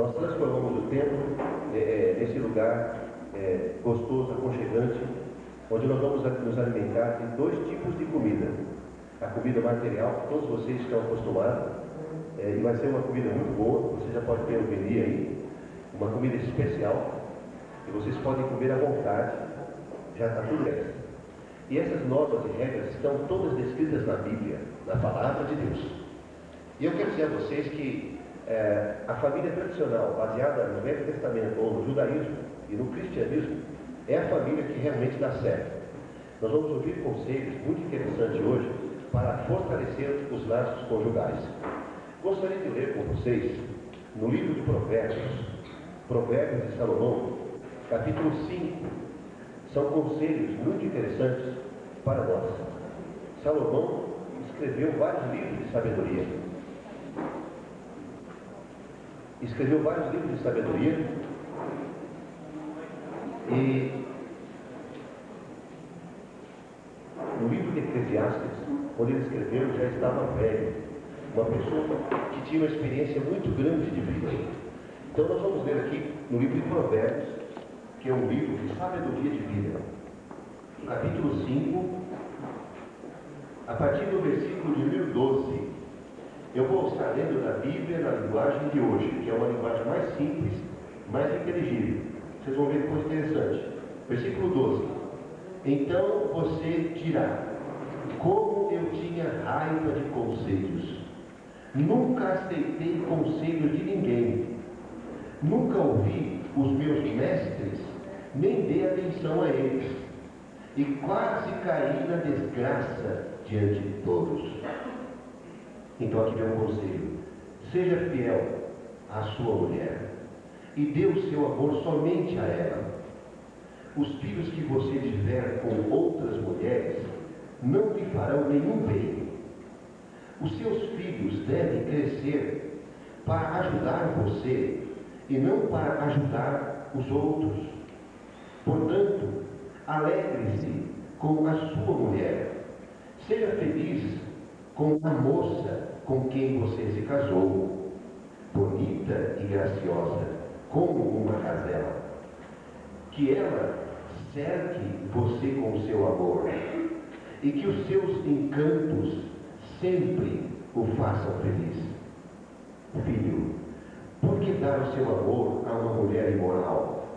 Nós transformamos o templo nesse lugar gostoso, aconchegante, onde nós vamos nos alimentar de dois tipos de comida. A comida material, que todos vocês estão acostumados, e vai ser uma comida muito boa, você já pode ter o menu aí, uma comida especial, e vocês podem comer à vontade, já está tudo bem. E essas normas e regras estão todas descritas na Bíblia, na Palavra de Deus. E eu quero dizer a vocês que a família tradicional, baseada no Velho Testamento, ou no judaísmo e no cristianismo, é a família que realmente dá certo. Nós vamos ouvir conselhos muito interessantes hoje para fortalecer os laços conjugais. Gostaria de ler com vocês, no livro de Provérbios de Salomão, capítulo 5. São conselhos muito interessantes para nós. Salomão escreveu vários livros de sabedoria. E no livro de Eclesiastes, quando ele escreveu, já estava velho. Uma pessoa que tinha uma experiência muito grande de vida. Então nós vamos ler aqui no livro de Provérbios, que é um livro de sabedoria de vida. Capítulo 5, a partir do versículo de número 12. Eu vou estar lendo na Bíblia na linguagem de hoje, que é uma linguagem mais simples, mais inteligível. Vocês vão ver que coisa interessante. Versículo 12. Então você dirá: como eu tinha raiva de conselhos. Nunca aceitei conselhos de ninguém. Nunca ouvi os meus mestres, nem dei atenção a eles. E quase caí na desgraça diante de todos. Então aqui vem um conselho: seja fiel à sua mulher e dê o seu amor somente a ela. Os filhos que você tiver com outras mulheres não lhe farão nenhum bem. Os seus filhos devem crescer para ajudar você e não para ajudar os outros. Portanto, alegre-se com a sua mulher. Seja feliz com a moça com quem você se casou, bonita e graciosa, como uma gazela. Que ela cerque você com o seu amor, e que os seus encantos sempre o façam feliz. Filho, por que dar o seu amor a uma mulher imoral?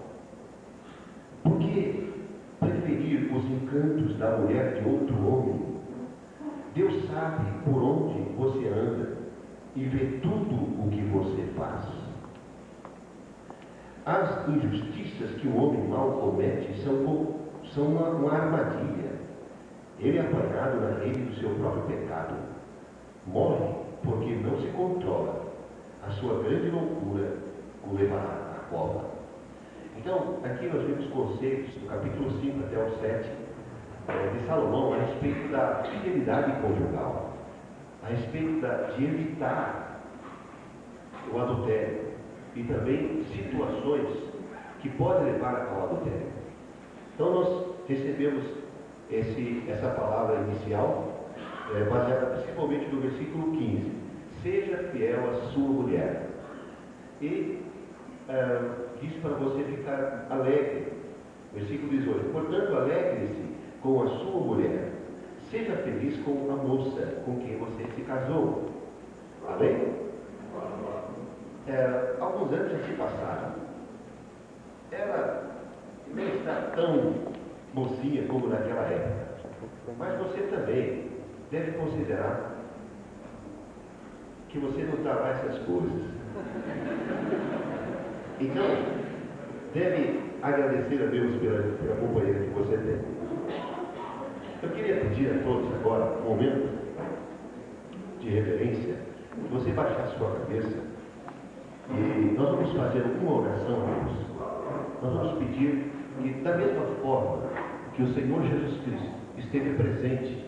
Por que preferir os encantos da mulher de outro homem? Deus sabe por onde você anda e vê tudo o que você faz. As injustiças que o homem mau comete são uma armadilha. Ele é apanhado na rede do seu próprio pecado. Morre porque não se controla. A sua grande loucura o levará à cova. Então, aqui nós vemos conselhos do capítulo 5 até o 7 de Salomão a respeito da fidelidade conjugal, a respeito de evitar o adultério e também situações que podem levar ao adultério. Então nós recebemos essa palavra inicial, baseada principalmente no versículo 15. Seja fiel à sua mulher. E diz para você ficar alegre. Versículo 18. Portanto, alegre-se com a sua mulher. Seja feliz com a moça com quem você se casou. Amém? Alguns anos já se passaram. Ela não está tão mocinha como naquela época. Mas você também deve considerar que você não está lá essas coisas. Então, deve agradecer a Deus pela companheira que você tem. Eu queria pedir a todos agora, um momento de reverência, que você baixasse sua cabeça e nós vamos fazer uma oração a Deus. Nós vamos pedir que, da mesma forma que o Senhor Jesus Cristo esteve presente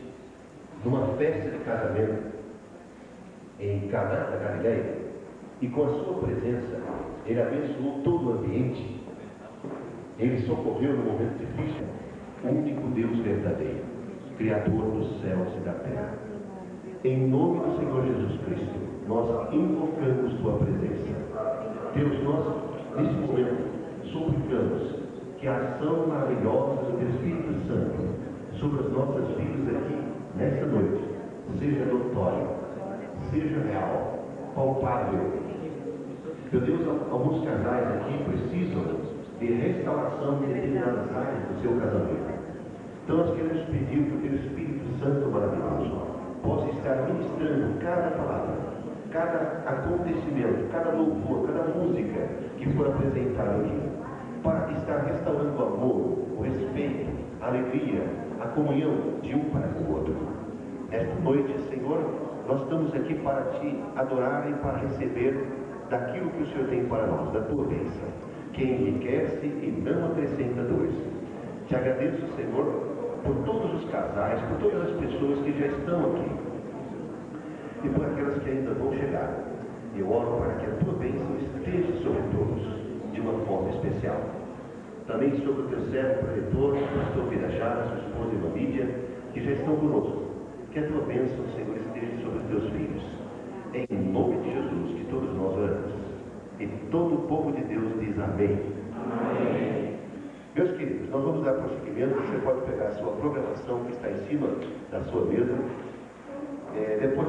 numa festa de casamento em Caná da Galileia, e com a sua presença ele abençoou todo o ambiente, ele socorreu no momento difícil o único Deus verdadeiro, Criador dos céus e da terra. Em nome do Senhor Jesus Cristo, nós invocamos tua presença. Deus, nós, nesse momento, suplicamos que a ação maravilhosa do Teu Espírito Santo sobre as nossas vidas aqui, nessa noite, seja notória, seja real, palpável. Meu Deus, alguns casais aqui precisam de restauração de determinadas áreas do seu casamento. Então nós queremos pedir que o Teu Espírito Santo maravilhoso possa estar ministrando cada palavra, cada acontecimento, cada louvor, cada música que for apresentada aqui, para estar restaurando o amor, o respeito, a alegria, a comunhão de um para com o outro. Nesta noite, Senhor, nós estamos aqui para Te adorar e para receber daquilo que o Senhor tem para nós, da Tua bênção, que enriquece e não acrescenta dores. Te agradeço, Senhor, por todos os casais, por todas as pessoas que já estão aqui e por aquelas que ainda vão chegar. Eu oro para que a Tua bênção esteja sobre todos de uma forma especial. Também sobre o Teu servo preletor, o pastor Pirajara, sua esposa Irmã Lídia, que já estão conosco. Que a Tua bênção, Senhor, esteja sobre os Teus filhos. Em nome de Jesus, que todos nós oramos. E todo o povo de Deus diz amém. Amém. Meus queridos, nós vamos dar prosseguimento. Você pode pegar a sua programação que está em cima da sua mesa. Depois...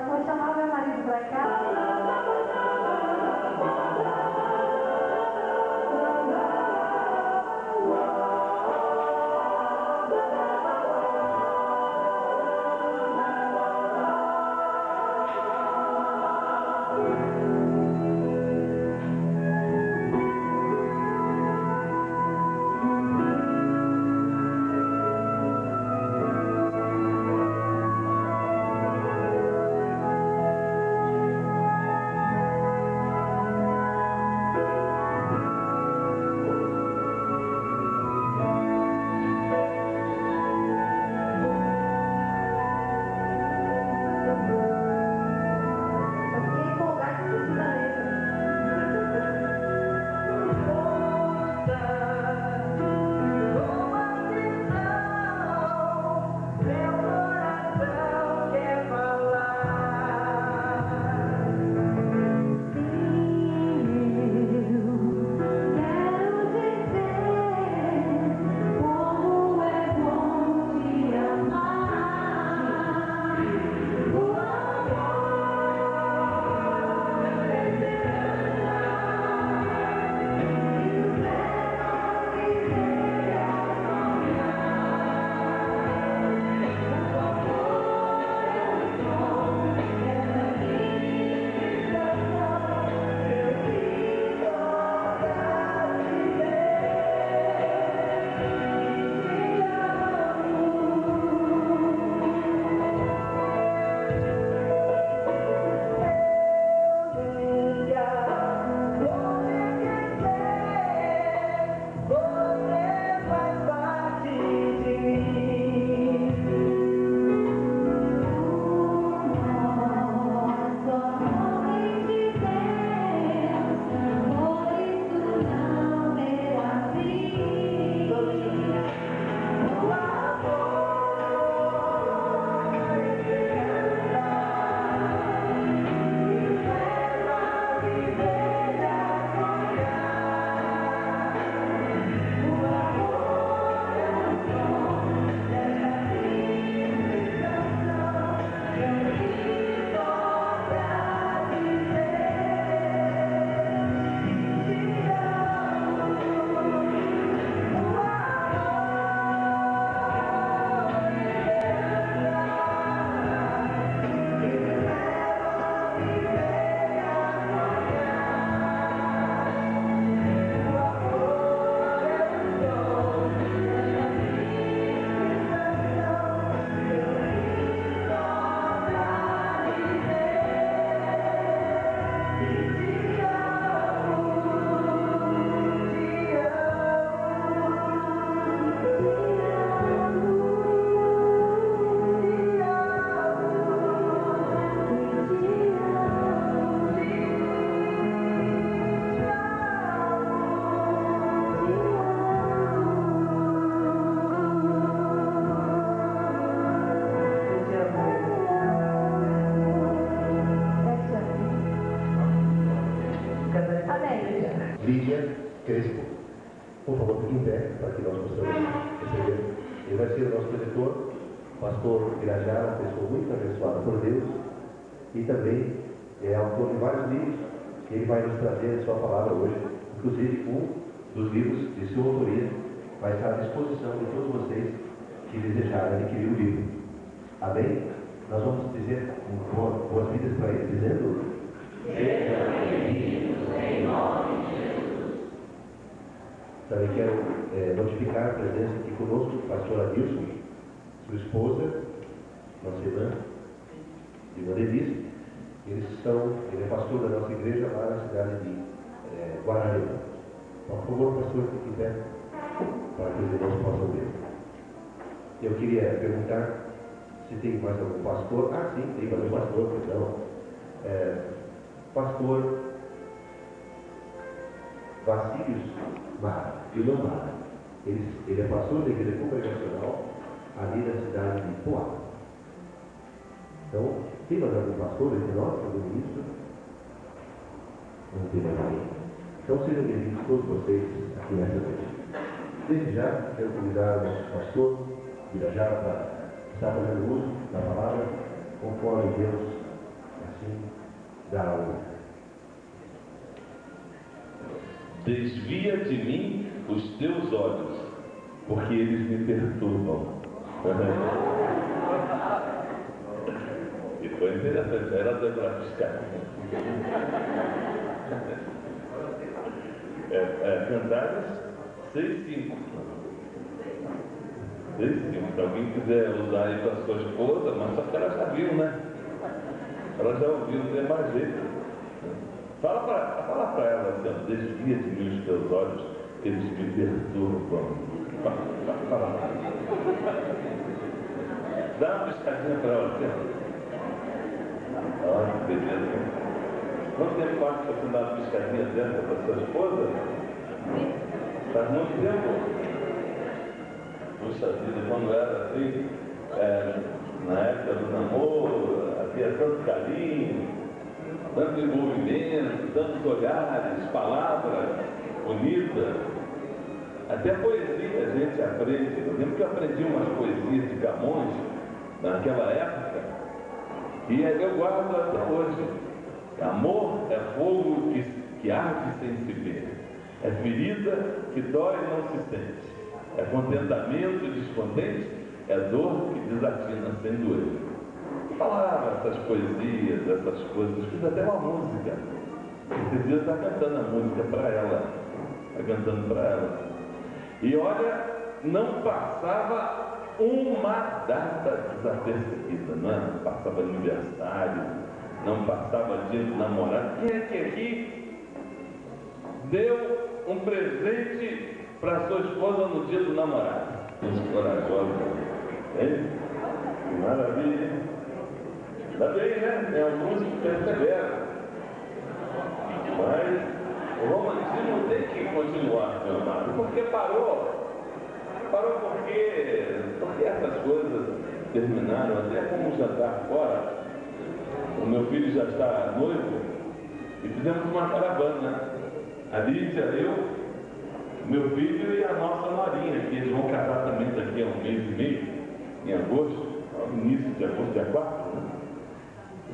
foi chamar meu marido pra cá. Lídia Crespo. Por favor, fique em pé para que nós possamos receber. Ele vai ser o nosso preletor, pastor Irajá, uma pessoa muito abençoada por Deus, e também é autor de vários livros que ele vai nos trazer a sua palavra hoje. Inclusive, um dos livros de sua autoria vai estar à disposição de todos vocês que desejarem adquirir o livro. Amém? Nós vamos dizer boas-vindas para ele, dizendo: sejam bem-vindos em nome de Jesus. Também quero notificar a presença aqui conosco do pastor Adilson, sua esposa, nossa irmã Denise. Ele é pastor da nossa igreja lá na cidade de Guararema. Por favor, pastor, fique em pé para que os irmãos possam ver. Eu queria perguntar se tem mais algum pastor. Ah, sim, tem mais um pastor, perdão. Pastor Vacílios Mara, Vilão Mara. Ele é pastor da igreja congregacional ali na cidade de Poá. Então, tem mais algum pastor entre nós, algum ministro? Não tem mais ninguém. Então, sejam bem-vindos todos vocês aqui nessa noite. Desde já, quero convidar o nosso pastor Irajá para estar fazendo uso da palavra, conforme Deus da alma. Desvia de mim os teus olhos, porque eles me perturbam. E foi interessante, era para fiscal. Cantares 6:5. 6:5. Se alguém quiser usar aí para sua esposa, mas só que ela já viu, né? Ela já ouviu, não tem mais jeito. Fala para ela assim, ó, desvia de mim os teus olhos, que eles me perturbam. Fala. Dá uma piscadinha para ela assim, ó. Olha que beleza. Quanto tempo faz que você dá uma piscadinha dentro para sua esposa? Faz muito tempo. Puxa vida, quando era assim, na época do namoro, havia tanto carinho, tanto envolvimento, tantos olhares, palavras bonitas, até poesia a gente aprende. Eu lembro que eu aprendi umas poesias de Camões naquela época, e eu guardo até hoje. Amor é fogo que arde sem se ver, é ferida que dói e não se sente, é contentamento descontente, é dor que desatina sem doer. Falava essas poesias, essas coisas, fiz até uma música. Esses dias está cantando a música para ela, está cantando para ela. E olha, não passava uma data desapercebida, não é? Não passava aniversário, não passava dia do namorado. Quem é que aqui deu um presente para sua esposa no dia do namorado? Os corajosos, hein? Que maravilha, hein? Ainda bem, né? Tem alguns que perseveram. Mas o romantismo tem que continuar, meu amado. Porque parou. Parou porque essas coisas terminaram, até como um jantar fora. O meu filho já está noivo e fizemos uma caravana. A Lídia, eu, meu filho e a nossa Marinha, que eles vão casar também daqui a um mês e meio, em agosto, no início de agosto, dia 4, né?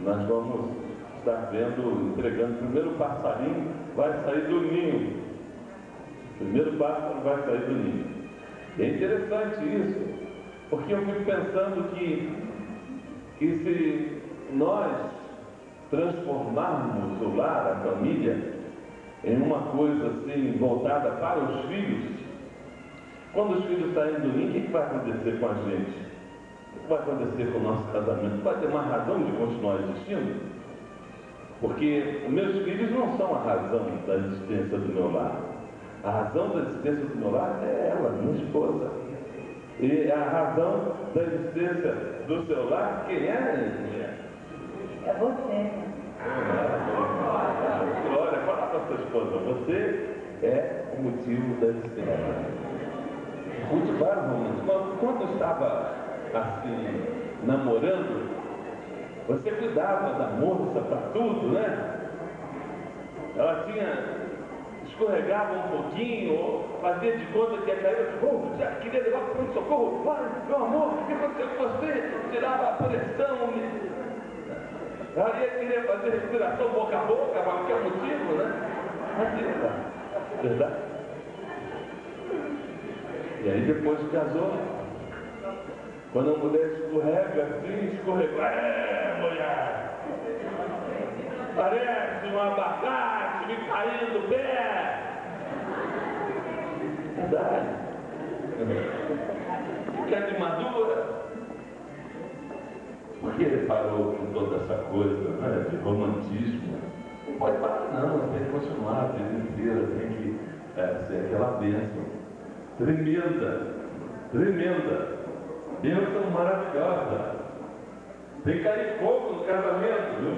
Nós vamos estar entregando o primeiro passarinho, vai sair do ninho. O primeiro pássaro vai sair do ninho. E é interessante isso, porque eu fico pensando que se nós transformarmos o lar, a família, em uma coisa assim, voltada para os filhos, quando os filhos saírem do ninho, o que vai acontecer com a gente? O que vai acontecer com o nosso casamento? Vai ter uma razão de continuar existindo? Porque meus filhos não são a razão da existência do meu lar. A razão da existência do meu lar é ela, minha esposa. E a razão da existência do seu lar, quem é, mulher? É você. Glória, fala para a sua esposa, você é o motivo da existência. Cultivar romance. Quando eu estava assim, namorando, você cuidava da moça para tudo, né? Ela escorregava um pouquinho, ou fazia de conta que ia cair, já queria levar para o pronto-socorro, meu amor, o que aconteceu com você? Tirava a pressão, ela ia querer fazer respiração boca a boca, por qualquer motivo, né? Mas verdade? E aí depois casou, quando a mulher escorrega assim, escorregou, mulher! Parece um abacate me caindo do pé! Verdade. Fica de madura. Por que ele parou com toda essa coisa, né, de romantismo? Não pode parar não, tem que continuar a vida inteira, tem que ser aquela bênção. Tremenda, tremenda. Bênção maravilhosa. Tem que cair fogo no casamento, viu?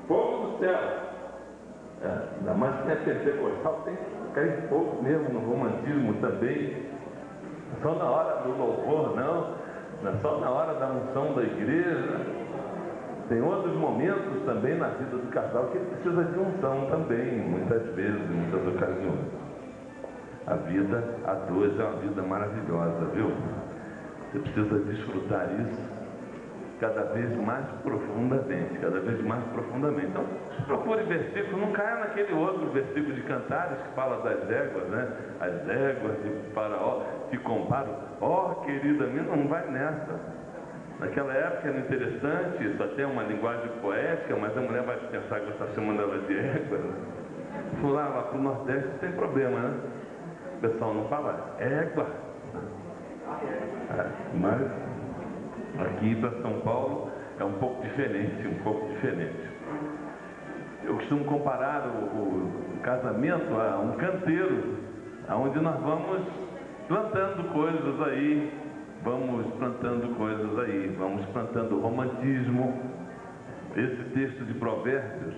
Fogo do céu. Ainda mais que é pentecostal, tem que cair fogo mesmo no romantismo também. Só na hora do louvor, não é só na hora da unção da igreja. Tem outros momentos também na vida do casal que precisa de unção também, muitas vezes, em muitas ocasiões. A vida a dois é uma vida maravilhosa, viu? Você precisa desfrutar isso. cada vez mais profundamente, cada vez mais profundamente. Então, procure versículo, não caia naquele outro versículo de Cantares que fala das éguas, né? As éguas de Faraó te comparam. Querida minha, não vai nessa. Naquela época era interessante, só tem uma linguagem poética, mas a mulher vai pensar que você está chamando ela de égua. Lá para o Nordeste tem problema, né? O pessoal não fala égua. Mas aqui para São Paulo é um pouco diferente, Eu costumo comparar o casamento a um canteiro, onde nós vamos plantando coisas aí, vamos plantando romantismo. Esse texto de Provérbios,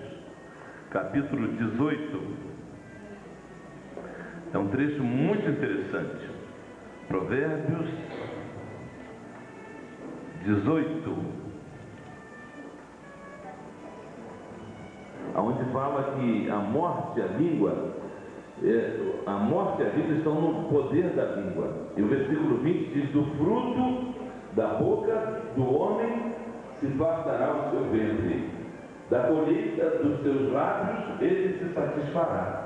capítulo 18, é um trecho muito interessante. Provérbios 18, onde fala que a morte e a vida estão no poder da língua. E o versículo 20 diz: do fruto da boca do homem se fartará o seu ventre, da colheita dos seus lábios ele se satisfará.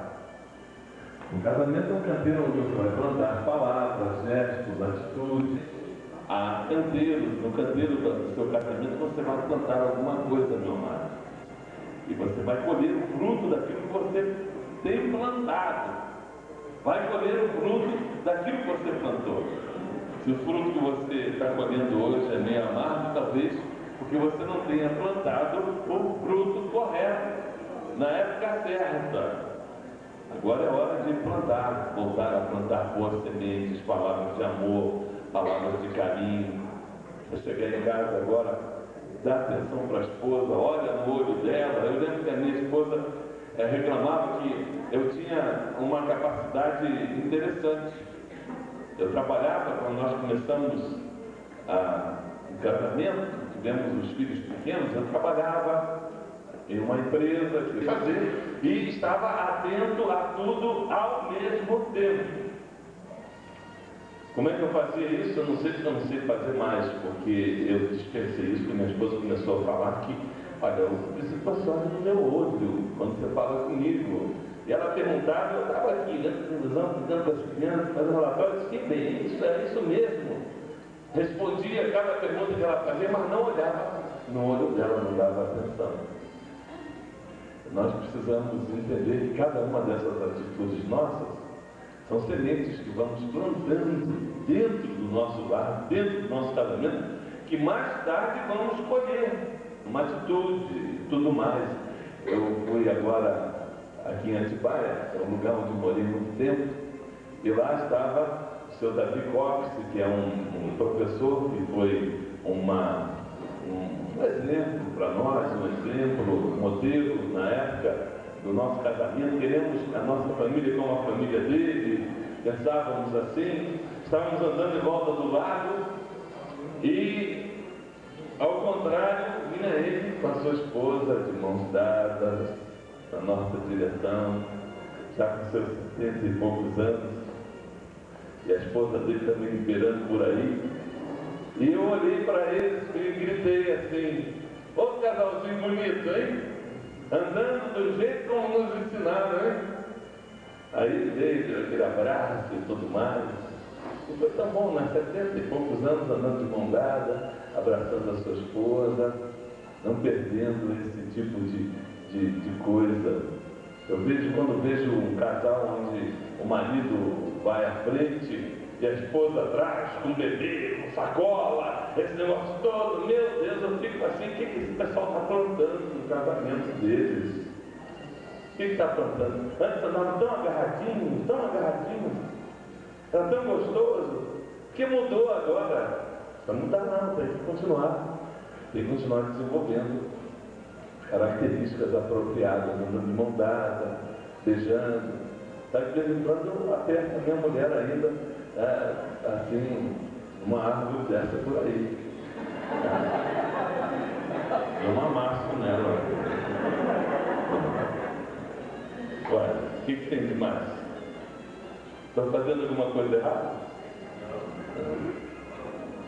O casamento é um canteiro onde você vai plantar palavras, gestos, atitudes. Há canteiros, no canteiro do seu casamento você vai plantar alguma coisa, meu amado. E você vai colher o fruto daquilo que você tem plantado. Vai colher o fruto daquilo que você plantou. Se o fruto que você está colhendo hoje é meio amargo, talvez porque você não tenha plantado o fruto correto, na época certa. Agora é hora de plantar, voltar a plantar boas sementes, palavras de amor, palavras de carinho. Eu cheguei em casa agora, dá atenção para a esposa, olha no olho dela. Eu lembro que a minha esposa reclamava que eu tinha uma capacidade interessante. Eu trabalhava, quando nós começamos o casamento, tivemos os filhos pequenos, eu trabalhava em uma empresa que fazer e estava atento a tudo ao mesmo tempo. Como é que eu fazia isso? Eu não sei fazer mais, porque eu dispensei isso, porque minha esposa começou a falar que, olha, eu preciso passar no meu olho quando você fala comigo. E ela perguntava, eu estava aqui, vendo televisão, cuidando com as crianças, fazendo relatório, eu disse, que bem, isso é isso mesmo. Respondia cada pergunta que ela fazia, mas não olhava no olho dela, não dava atenção. Nós precisamos entender que cada uma dessas atitudes nossas são sementes que vamos plantando dentro do nosso lar, dentro do nosso casamento, que mais tarde vamos colher uma atitude e tudo mais. Eu fui agora aqui em Atibaia, é um lugar onde morei muito tempo, e lá estava o seu Davi Copse, que é um professor que foi um exemplo para nós, um exemplo, um modelo na época do nosso casamento. Queremos a nossa família como a família dele, pensávamos assim, estávamos andando em volta do lago e, ao contrário, vinha ele com a sua esposa de mãos dadas na nossa direção, já com seus 70 e poucos anos, e a esposa dele também esperando por aí. E eu olhei para eles e gritei assim: ô casalzinho bonito, hein? Andando do jeito como nos ensinaram, hein? Aí veio aquele abraço e tudo mais. E foi tão bom, né? 70 e poucos anos andando de mão dada, abraçando a sua esposa, não perdendo esse tipo de coisa. Quando vejo um casal onde o marido vai à frente e a esposa atrás, com bebê, com sacola, esse negócio todo, meu Deus, eu fico assim, o que esse pessoal está plantando no casamento deles? O que está plantando? Antes andavam tão agarradinhos, era tão gostoso. O que mudou agora? Não mudar não, tem que continuar desenvolvendo características apropriadas, andando de mão dada, beijando. Tá, de vez em quando eu aperto a minha mulher ainda, assim, uma árvore dessa por aí. Eu amasso nela. Olha, o que tem de mais? Estou fazendo alguma coisa errada?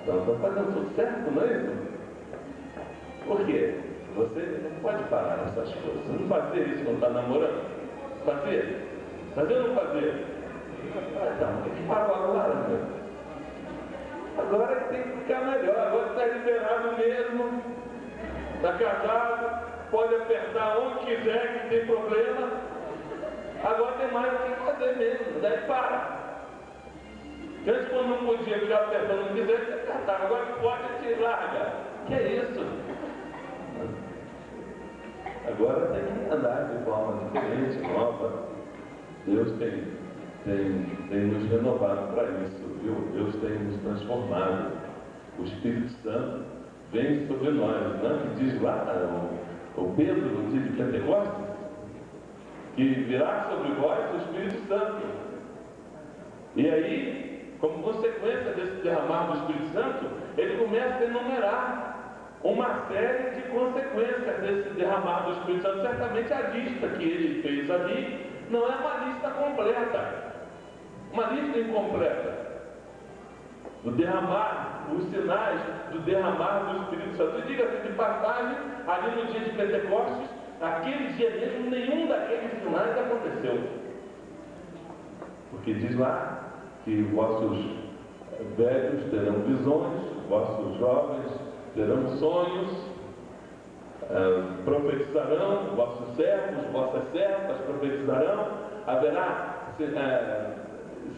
Não. Estou fazendo tudo certo, não é isso? Por quê? Você não pode parar essas coisas. Você não fazer isso quando está namorando. Fazer? Fazer ou não fazer? Então, tem que parar agora, meu. Agora tem que ficar melhor. Agora está liberado mesmo. Está casado. Pode apertar onde quiser, que tem problema. Agora tem mais o que fazer mesmo. Daí para. Antes, quando não podia ficar apertando onde quiser, você apertava. Agora pode, te larga. Que é isso? Agora tem que andar de forma diferente, nova. Deus tem nos renovado para isso, viu? Deus tem nos transformado. O Espírito Santo vem sobre nós, não é que diz lá o Pedro no dia de Pentecostes, que virá sobre vós o Espírito Santo. E aí, como consequência desse derramar do Espírito Santo, ele começa a enumerar uma série de consequências desse derramar do Espírito Santo. Certamente a lista que ele fez ali não é uma lista completa, uma lista incompleta. Do derramar, os sinais do derramar do Espírito Santo. E diga-se de passagem, ali no dia de Pentecostes, aquele dia mesmo, nenhum daqueles sinais aconteceu. Porque diz lá que vossos velhos terão visões, vossos jovens terão sonhos, profetizarão, vossos servos, vossas servas profetizarão, haverá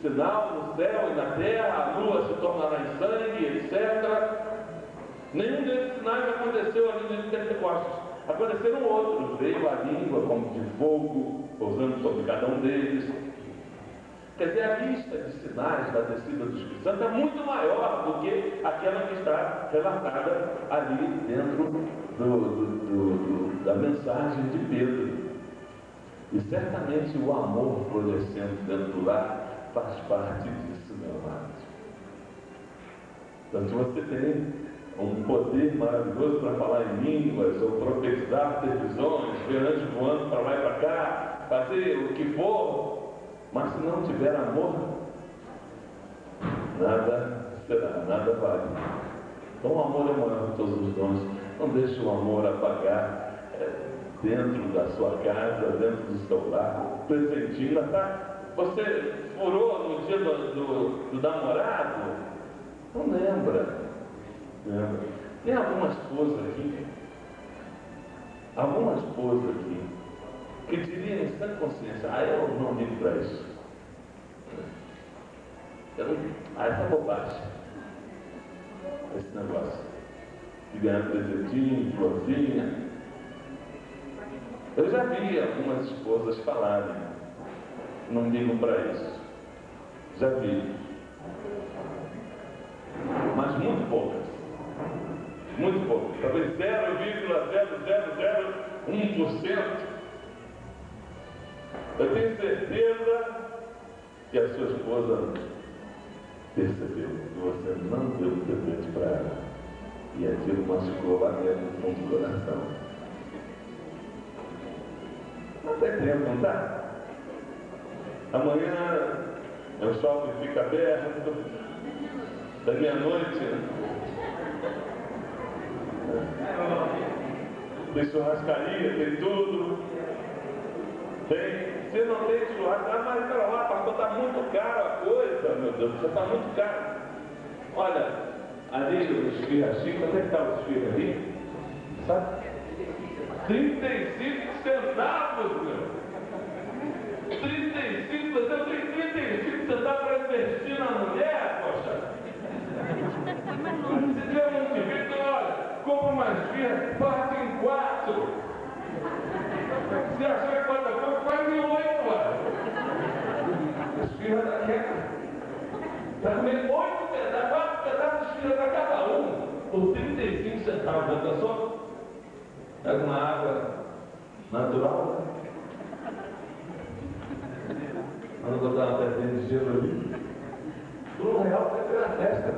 sinal no céu e na terra, a lua se tornará em sangue, etc. Nenhum desses sinais aconteceu ali no Pentecostes. Aconteceram outros, veio a língua como de fogo, pousando sobre cada um deles. Quer dizer, a lista de sinais da descida do Espírito Santo é muito maior do que aquela que está relatada ali dentro da mensagem de Pedro. E certamente o amor florescendo dentro do lar faz parte disso, meu amado. Então, se você tem um poder maravilhoso para falar em línguas, ou profetizar, ter visões, ver anjos voando para lá e para cá, fazer o que for, mas se não tiver amor, nada será, nada vale. Então o amor é o maior de todos os dons. Não deixe o amor apagar dentro da sua casa, dentro do seu lar, presentinho, tá? Você furou no dia do namorado? Não lembra. Tem alguma esposa aqui, que diria em sã consciência, eu não ligo para isso. Essa bobagem, esse negócio de ganhar presentinho, florzinha. Eu já vi algumas esposas falarem, não ligo para isso. Já vi. Mas muito poucas. Muito poucas. Talvez 0,0001%. Eu tenho certeza que a sua esposa percebeu que você não deu presente para ela. E aquilo machucou lá dentro no fundo do coração. Não tem tempo, não dá? Amanhã o shopping fica aberto, da meia-noite. Tem churrascaria, tem tudo. Se não tem churrascaria, mas pera lá, pastor, está muito caro a coisa, meu Deus, já está muito caro. Olha, ali os esfirra chique, onde é que está o esfirra ali? Sabe? 35 centavos, meu. 35, você tem 35 centavos para investir na mulher, poxa. Se tiver um defeito, olha, compra uma esfirra, parte em 4. Se achar que pode dar, faz em 8, olha. Esfirra daquela. Vai comer 8 pedaços, 4 pedaços de esfirra para cada um, por 35 centavos, já pensou? Pega uma água natural, vamos botar uma pedrinha de gelo ali. Por R$1 vai ter a festa.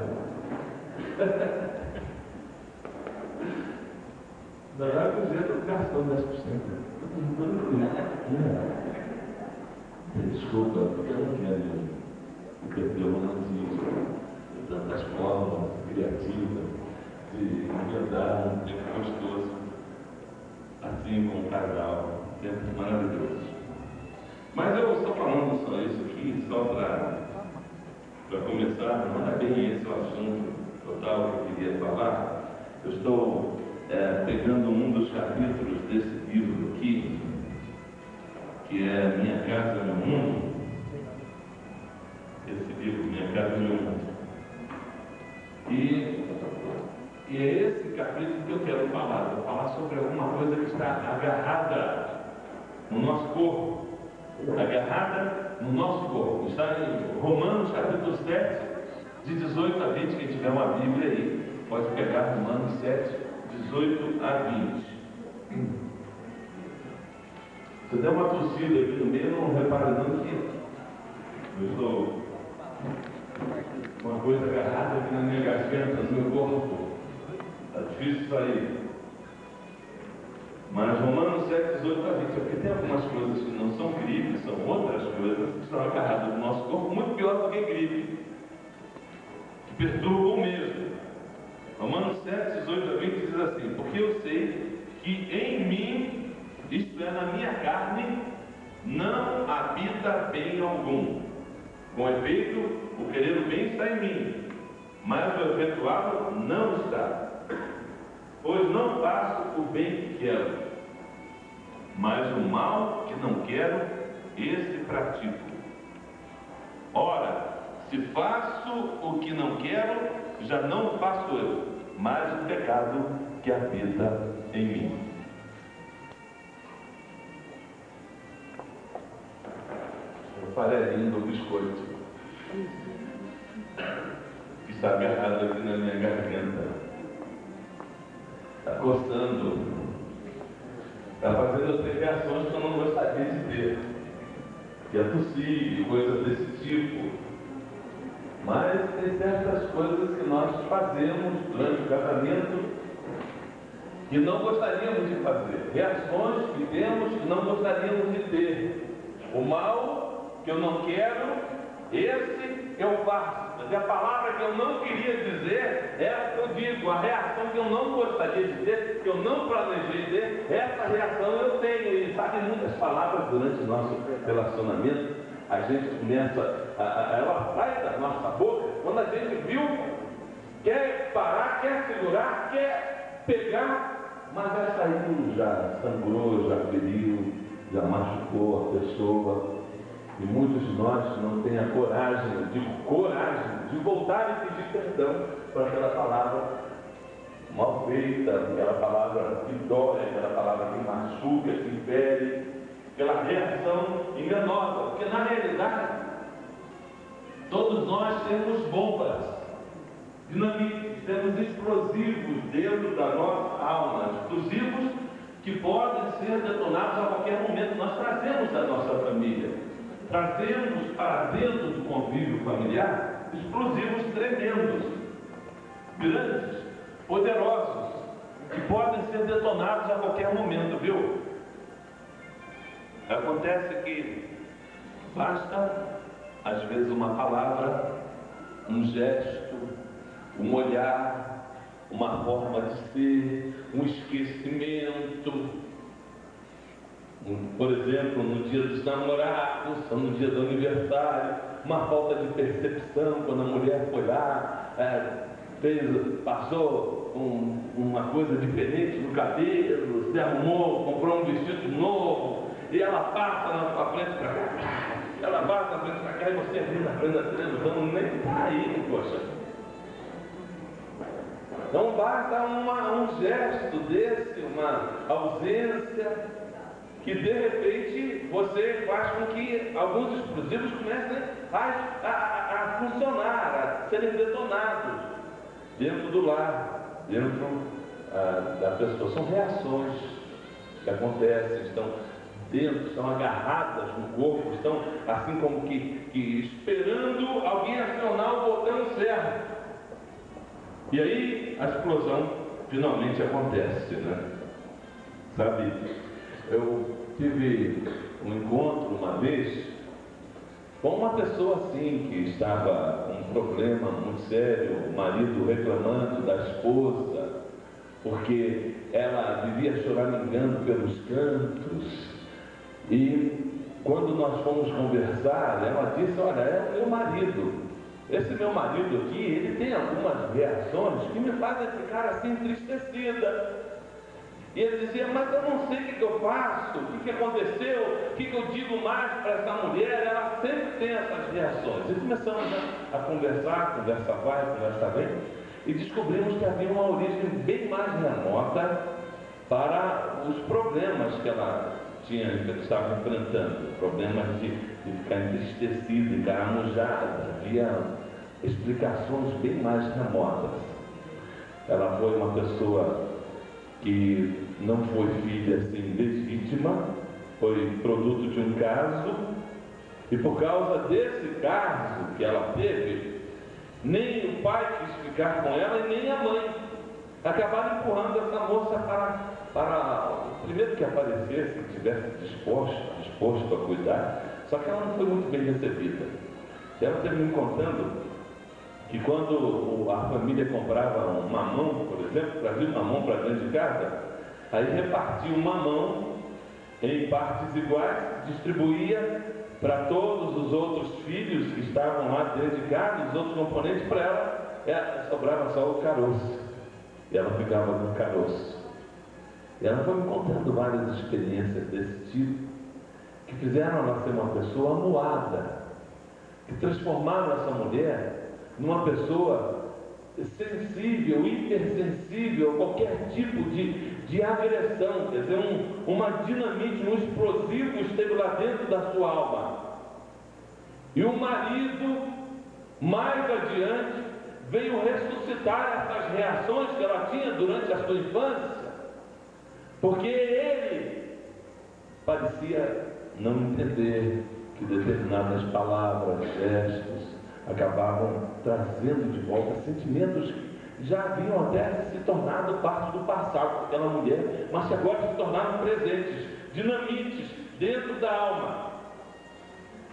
Não vai pro gelo gastando 10%. Desculpa, porque eu não quero perder o romantismo de tantas formas criativas. dar um tempo gostoso, assim, com o casal, um tempo maravilhoso. Mas eu estou falando só isso aqui, só para começar, não é bem esse o assunto total que eu queria falar. Eu estou pegando um dos capítulos desse livro aqui, que é Minha Casa, Meu Mundo. Esse livro, Minha Casa, Meu Mundo. E é esse capítulo que eu quero falar. Vou falar sobre alguma coisa que está agarrada no nosso corpo. Agarrada no nosso corpo. Está em Romanos capítulo 7, de 18 a 20. Quem tiver uma Bíblia aí, pode pegar Romanos 7, 18 a 20. Se der uma tossida aqui no meio, não repare não que eu estou com uma coisa agarrada aqui na minha garganta, no meu corpo. Está difícil sair. Mas Romanos 7, 18 a 20, porque tem algumas coisas que não são gripe, são outras coisas que estão agarradas no nosso corpo, muito pior do que gripe, que perturbam mesmo. Romanos 7, 18 a 20 diz assim: porque eu sei que em mim, isto é, na minha carne, não habita bem algum. Com efeito, o querer o bem está em mim, mas o efetuá-lo não está. Pois não faço o bem que quero, mas o mal que não quero, esse pratico. Ora, se faço o que não quero, já não faço eu, mas o pecado que habita em mim. O farelinho do biscoito que está agarrado aqui na minha garganta. Está coçando, está fazendo outras reações que eu não gostaria de ter, que é tossir e coisas desse tipo. Mas tem certas coisas que nós fazemos durante o casamento que não gostaríamos de fazer, reações que temos que não gostaríamos de ter. O mal que eu não quero, esse eu faço. Mas a palavra que eu não queria dizer, essa eu digo. A reação que eu não gostaria de ter, que eu não planejei ter, essa reação eu tenho. E sabe, muitas palavras durante o nosso relacionamento, a gente começa, ela sai da nossa boca, quando a gente viu, quer parar, quer segurar, quer pegar, mas já saiu, já sangrou, já feriu, já machucou a pessoa. E muitos de nós não têm a coragem de voltar e pedir perdão por aquela palavra mal feita, aquela palavra que dói, aquela palavra que machuca, que fere, aquela reação enganosa. Porque na realidade, todos nós temos bombas, dinamites, temos explosivos dentro da nossa alma, explosivos que podem ser detonados a qualquer momento. Nós trazemos da nossa família. Trazemos para dentro do convívio familiar explosivos tremendos, grandes, poderosos, que podem ser detonados a qualquer momento, viu? Acontece que basta, às vezes, uma palavra, um gesto, um olhar, uma forma de ser, um esquecimento. Por exemplo, no dia dos namorados, ou no dia do aniversário, uma falta de percepção quando a mulher foi lá, passou uma coisa diferente no cabelo, se arrumou, comprou um vestido novo, e ela passa na sua frente para cá, ela passa na frente para cá, e você ali na frente da televisão, nem está aí, poxa. Não basta um gesto desse, uma ausência, que de repente você faz com que alguns explosivos comecem a funcionar, a serem detonados dentro do lar, dentro da pessoa. São reações que acontecem, estão dentro, estão agarradas no corpo, estão assim como que esperando alguém acionar o botão certo. E aí a explosão finalmente acontece, né? Sabe? Eu tive um encontro uma vez com uma pessoa assim, que estava com um problema muito sério, o marido reclamando da esposa, porque ela vivia choramingando pelos cantos. E quando nós fomos conversar, ela disse: olha, é o meu marido. Esse meu marido aqui, ele tem algumas reações que me fazem ficar assim entristecida. E ele dizia: mas eu não sei o que eu faço, o que aconteceu, o que eu digo mais para essa mulher. Ela sempre tem essas reações. E começamos a conversar, conversa vai, conversa vem, e descobrimos que havia uma origem bem mais remota para os problemas que ela estava enfrentando, problemas de ficar entristecida, encaramujada. Havia explicações bem mais remotas. Ela foi uma pessoa que não foi filha assim legítima, foi produto de um caso, e por causa desse caso que ela teve, nem o pai quis ficar com ela e nem a mãe. Acabaram empurrando essa moça para o primeiro que aparecesse, que estivesse disposto a cuidar. Só que ela não foi muito bem recebida. Ela teve me contando que quando a família comprava um mamão, por exemplo, trazia um mamão para dentro de casa, aí repartia o mamão em partes iguais, distribuía para todos os outros filhos que estavam lá dentro de casa, os outros componentes, para ela sobrava só o caroço. E ela ficava com o caroço. E ela foi me contando várias experiências desse tipo, que fizeram ela ser uma pessoa amuada, que transformaram essa mulher numa pessoa sensível, hipersensível a qualquer tipo de agressão. Quer dizer, uma dinamite, um explosivo esteve lá dentro da sua alma. E o marido, mais adiante, veio ressuscitar essas reações que ela tinha durante a sua infância, porque ele parecia não entender que determinadas palavras, gestos, acabavam trazendo de volta sentimentos que já haviam até se tornado parte do passado daquela mulher, mas que agora se tornaram presentes, dinamites dentro da alma.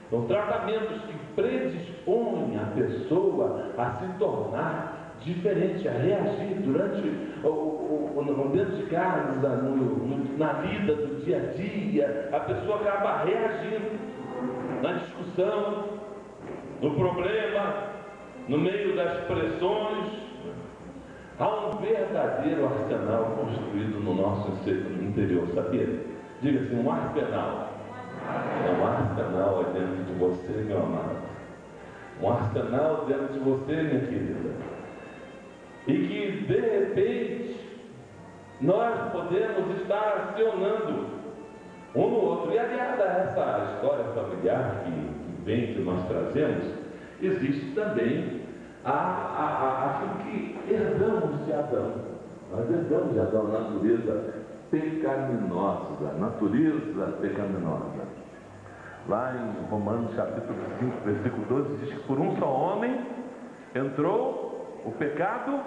São tratamentos que predispõem a pessoa a se tornar diferente, a reagir durante dentro de casa, na vida do dia a dia. A pessoa acaba reagindo na discussão, no problema, no meio das pressões. Há um verdadeiro arsenal construído no nosso interior, sabia? Diga assim, um arsenal. É um arsenal dentro de você, meu amado. Um arsenal dentro de você, minha querida. E que, de repente, nós podemos estar acionando um no outro. E aliado a essa história familiar que nós trazemos, existe também aquilo que herdamos de Adão. Nós herdamos de Adão a natureza pecaminosa, natureza pecaminosa. Lá em Romanos capítulo 5, versículo 12, diz que por um só homem entrou o pecado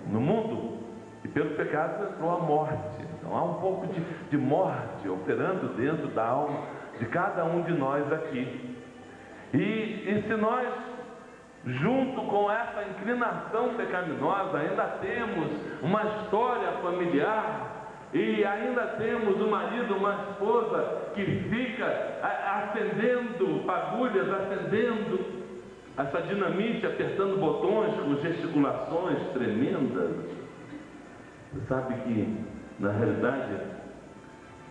no mundo, e pelo pecado entrou a morte. Então há um pouco de morte operando dentro da alma de cada um de nós aqui. E se nós, junto com essa inclinação pecaminosa, ainda temos uma história familiar, e ainda temos um marido, uma esposa que fica acendendo fagulhas, acendendo essa dinamite, apertando botões com gesticulações tremendas. Você sabe que, na realidade,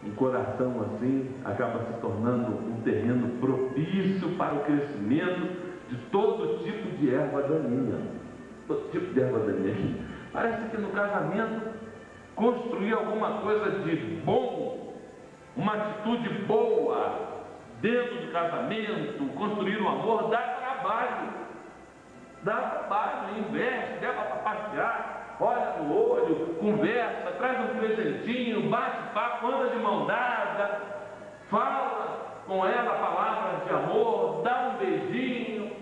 um coração assim acaba se tornando um terreno propício para o crescimento de todo tipo de erva daninha. Todo tipo de erva daninha. Parece que no casamento, construir alguma coisa de bom, uma atitude boa dentro do casamento, construir um amor, dá trabalho. Dá trabalho, investe, leva para passear, olha no olho, conversa, traz um presentinho, bate papo, anda de mão dada, fala com ela palavras de amor, dá um beijinho,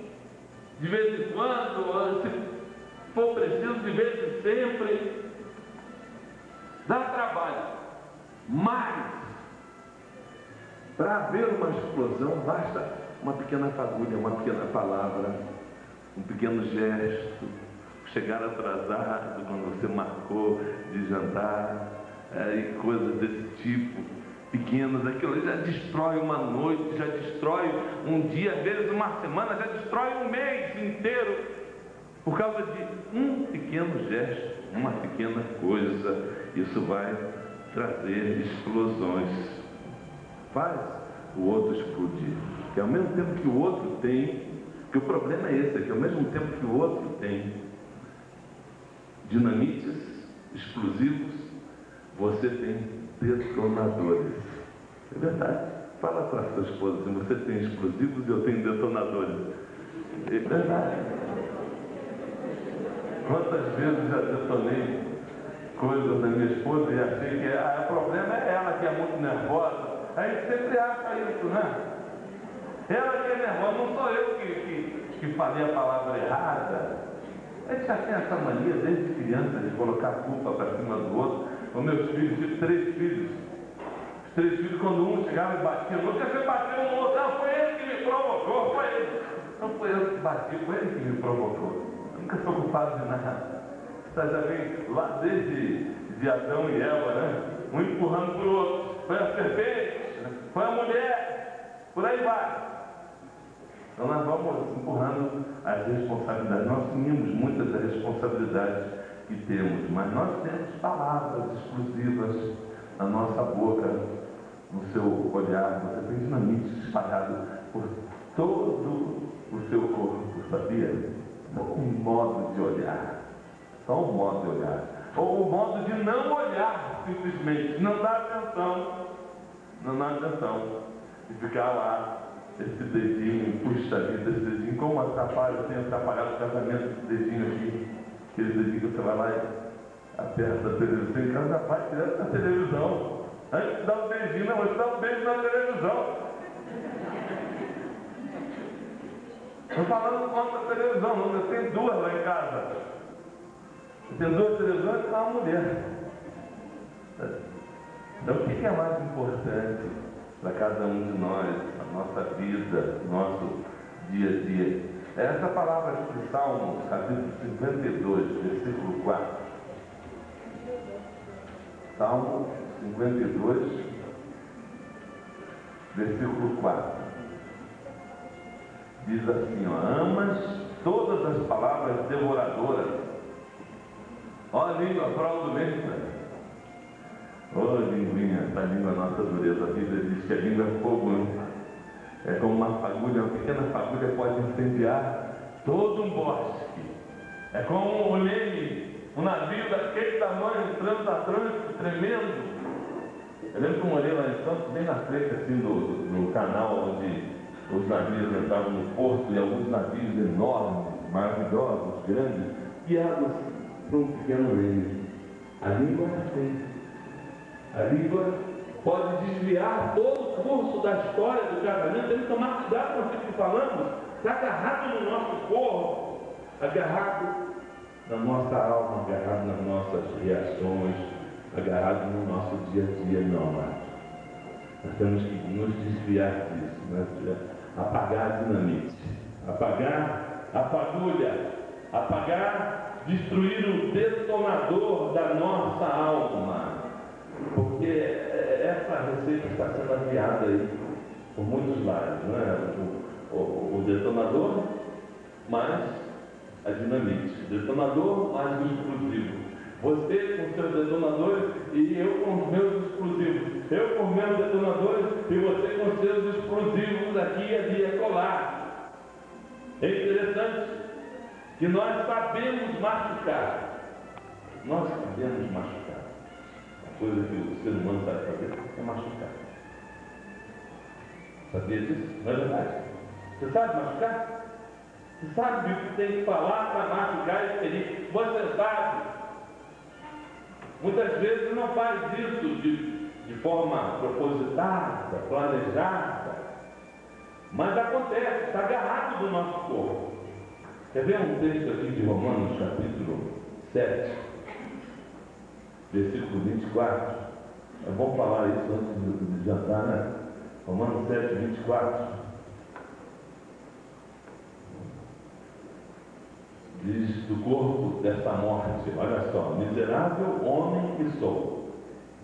de vez em quando, se for preciso, de vez em sempre. Dá trabalho, mas para haver uma explosão basta uma pequena fagulha, uma pequena palavra, um pequeno gesto, chegar atrasado quando você marcou de jantar, e coisas desse tipo, pequenas, aquilo já destrói uma noite, já destrói um dia, às vezes uma semana, já destrói um mês inteiro, por causa de um pequeno gesto, uma pequena coisa. Isso vai trazer explosões. Faz o outro explodir. Que ao mesmo tempo que o outro tem, que o problema é esse, que ao mesmo tempo que o outro tem dinamites, explosivos, você tem detonadores. É verdade. Fala para a sua esposa assim: você tem explosivos e eu tenho detonadores. É verdade. Quantas vezes já detonei coisas da minha esposa e achei que o problema é ela que é muito nervosa. A gente sempre acha isso, né? Ela que é nervosa, não sou eu que falei a palavra errada. A gente já tem essa mania desde criança de colocar a culpa para cima do outro. Os meus filhos, tive 3 filhos. Os 3 filhos, quando um chegava e batia no outro, você bateu no outro. Não, foi ele que me provocou, foi ele. Não foi eu que bati, foi ele que me provocou. Eu nunca sou culpado de nada. Você já vem lá desde de Adão e Eva, né? Um empurrando para o outro. Foi a serpente, foi a mulher, por aí vai. Então nós vamos empurrando as responsabilidades. Nós tínhamos muitas das responsabilidades que temos, mas nós temos palavras exclusivas na nossa boca, no seu olhar. Você tem dinamite espalhado por todo o seu corpo, sabia? Só um modo de olhar. Só um modo de olhar. Ou o modo de não olhar, simplesmente. Não dá atenção. Não dá atenção. E ficar lá, esse dedinho, puxa vida, esse dedinho, como atrapalha, tem atrapalhado o casamento, esse dedinho aqui. Aquele dedinho que você vai lá e aperta a televisão. Em casa vai direto na televisão. Antes de dar um beijinho, não, antes de dar um beijo na televisão. Estou falando contra a televisão, não, eu tenho 2 lá em casa. Eu tenho 2 televisões e uma mulher. Então o que é mais importante para cada um de nós, a nossa vida, nosso dia a dia? É essa palavra de Salmo, capítulo 52, versículo 4. Salmo 52, versículo 4. Diz assim, ó: amas todas as palavras devoradoras, ó língua fraudulenta. Ô linguinha, essa língua é nossa dureza. A Bíblia diz que a língua é fogo, né? É como uma fagulha, uma pequena fagulha pode incendiar todo um bosque. É como um leme, um navio daquele tamanho, transatlântico, tremendo. Eu lembro que eu morei lá em Santos, bem na frente assim do canal onde os navios entravam no porto, e alguns navios enormes, maravilhosos, grandes, guiados por um pequeno leme. A língua é assim. A língua pode desviar todo o curso da história do casamento. Temos que tomar cuidado com aquilo que falamos. Está agarrado no nosso corpo, agarrado na nossa alma, agarrado nas nossas reações, agarrado no nosso dia a dia. Não, nós temos que nos desviar disso, né? Apagar a dinamite, apagar a fagulha, apagar, destruir o detonador da nossa alma. Porque essa receita está sendo aviada aí por muitos lados, não é? O detonador mais a dinamite, o detonador mais o explosivo. Você com seus detonadores e eu com os meus explosivos. Eu com meus detonadores e você com seus explosivos aqui, ali e acolá. É interessante que nós sabemos machucar. Nós sabemos machucar. Coisa que o ser humano sabe fazer é machucar. Sabia disso? Não é verdade? Você sabe machucar? Você sabe o que tem que falar para machucar e ferir? Você sabe. Muitas vezes não faz isso de forma propositada, planejada. Mas acontece, está agarrado do nosso corpo. Quer ver um texto aqui de Romanos, capítulo 7? Versículo 24. É bom falar isso antes de jantar, né? Romanos 7, 24. diz do corpo dessa morte. Olha só, miserável homem que sou,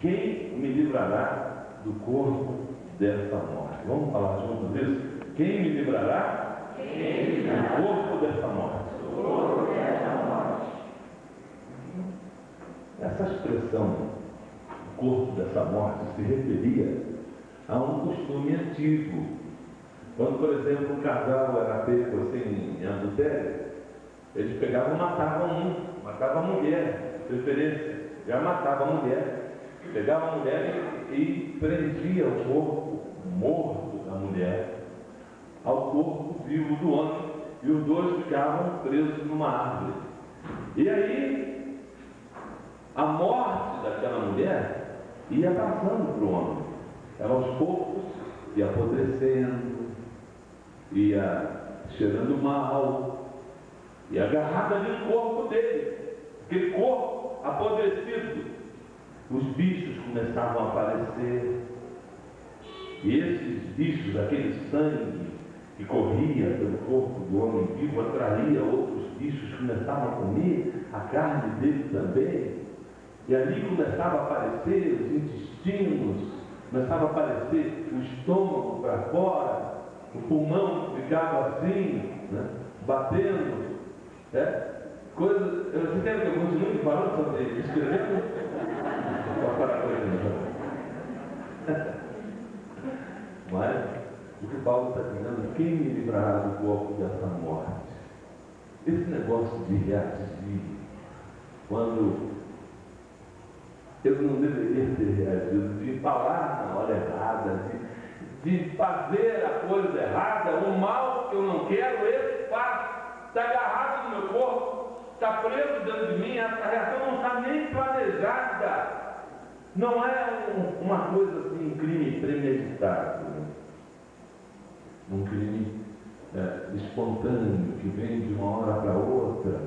quem me livrará do corpo dessa morte? Vamos falar juntos isso? Quem me livrará do corpo dessa morte? Essa expressão, corpo dessa morte, se referia a um costume antigo. Quando, por exemplo, um casal era pego assim em adultério, eles pegavam e matavam a mulher, de preferência, já matava a mulher, pegava a mulher e prendia o corpo morto da mulher ao corpo vivo do homem, e os dois ficavam presos numa árvore. E aí, a morte daquela mulher ia passando para o homem. Ela aos poucos ia apodrecendo, ia cheirando mal, e agarrada ali no corpo dele, aquele corpo apodrecido. Os bichos começavam a aparecer, e esses bichos, aquele sangue que corria pelo corpo do homem vivo, atraía outros bichos que começavam a comer a carne dele também, e ali começava a aparecer os intestinos, começava a aparecer o estômago para fora, o pulmão ficava assim, né, batendo, coisas. Você quer que eu continue falando sobre isso? Escrevendo? Vou parar com ele. Mas o que Paulo está dizendo, quem me livrará do corpo dessa morte? Esse negócio de reagir, quando eu não deveria ter reagido, de falar na hora errada, de fazer a coisa errada, o mal que eu não quero, esse faço, está agarrado no meu corpo, está preso dentro de mim, essa reação não está nem planejada. Não é uma coisa assim, um crime premeditado, né? Um crime espontâneo, que vem de uma hora para outra.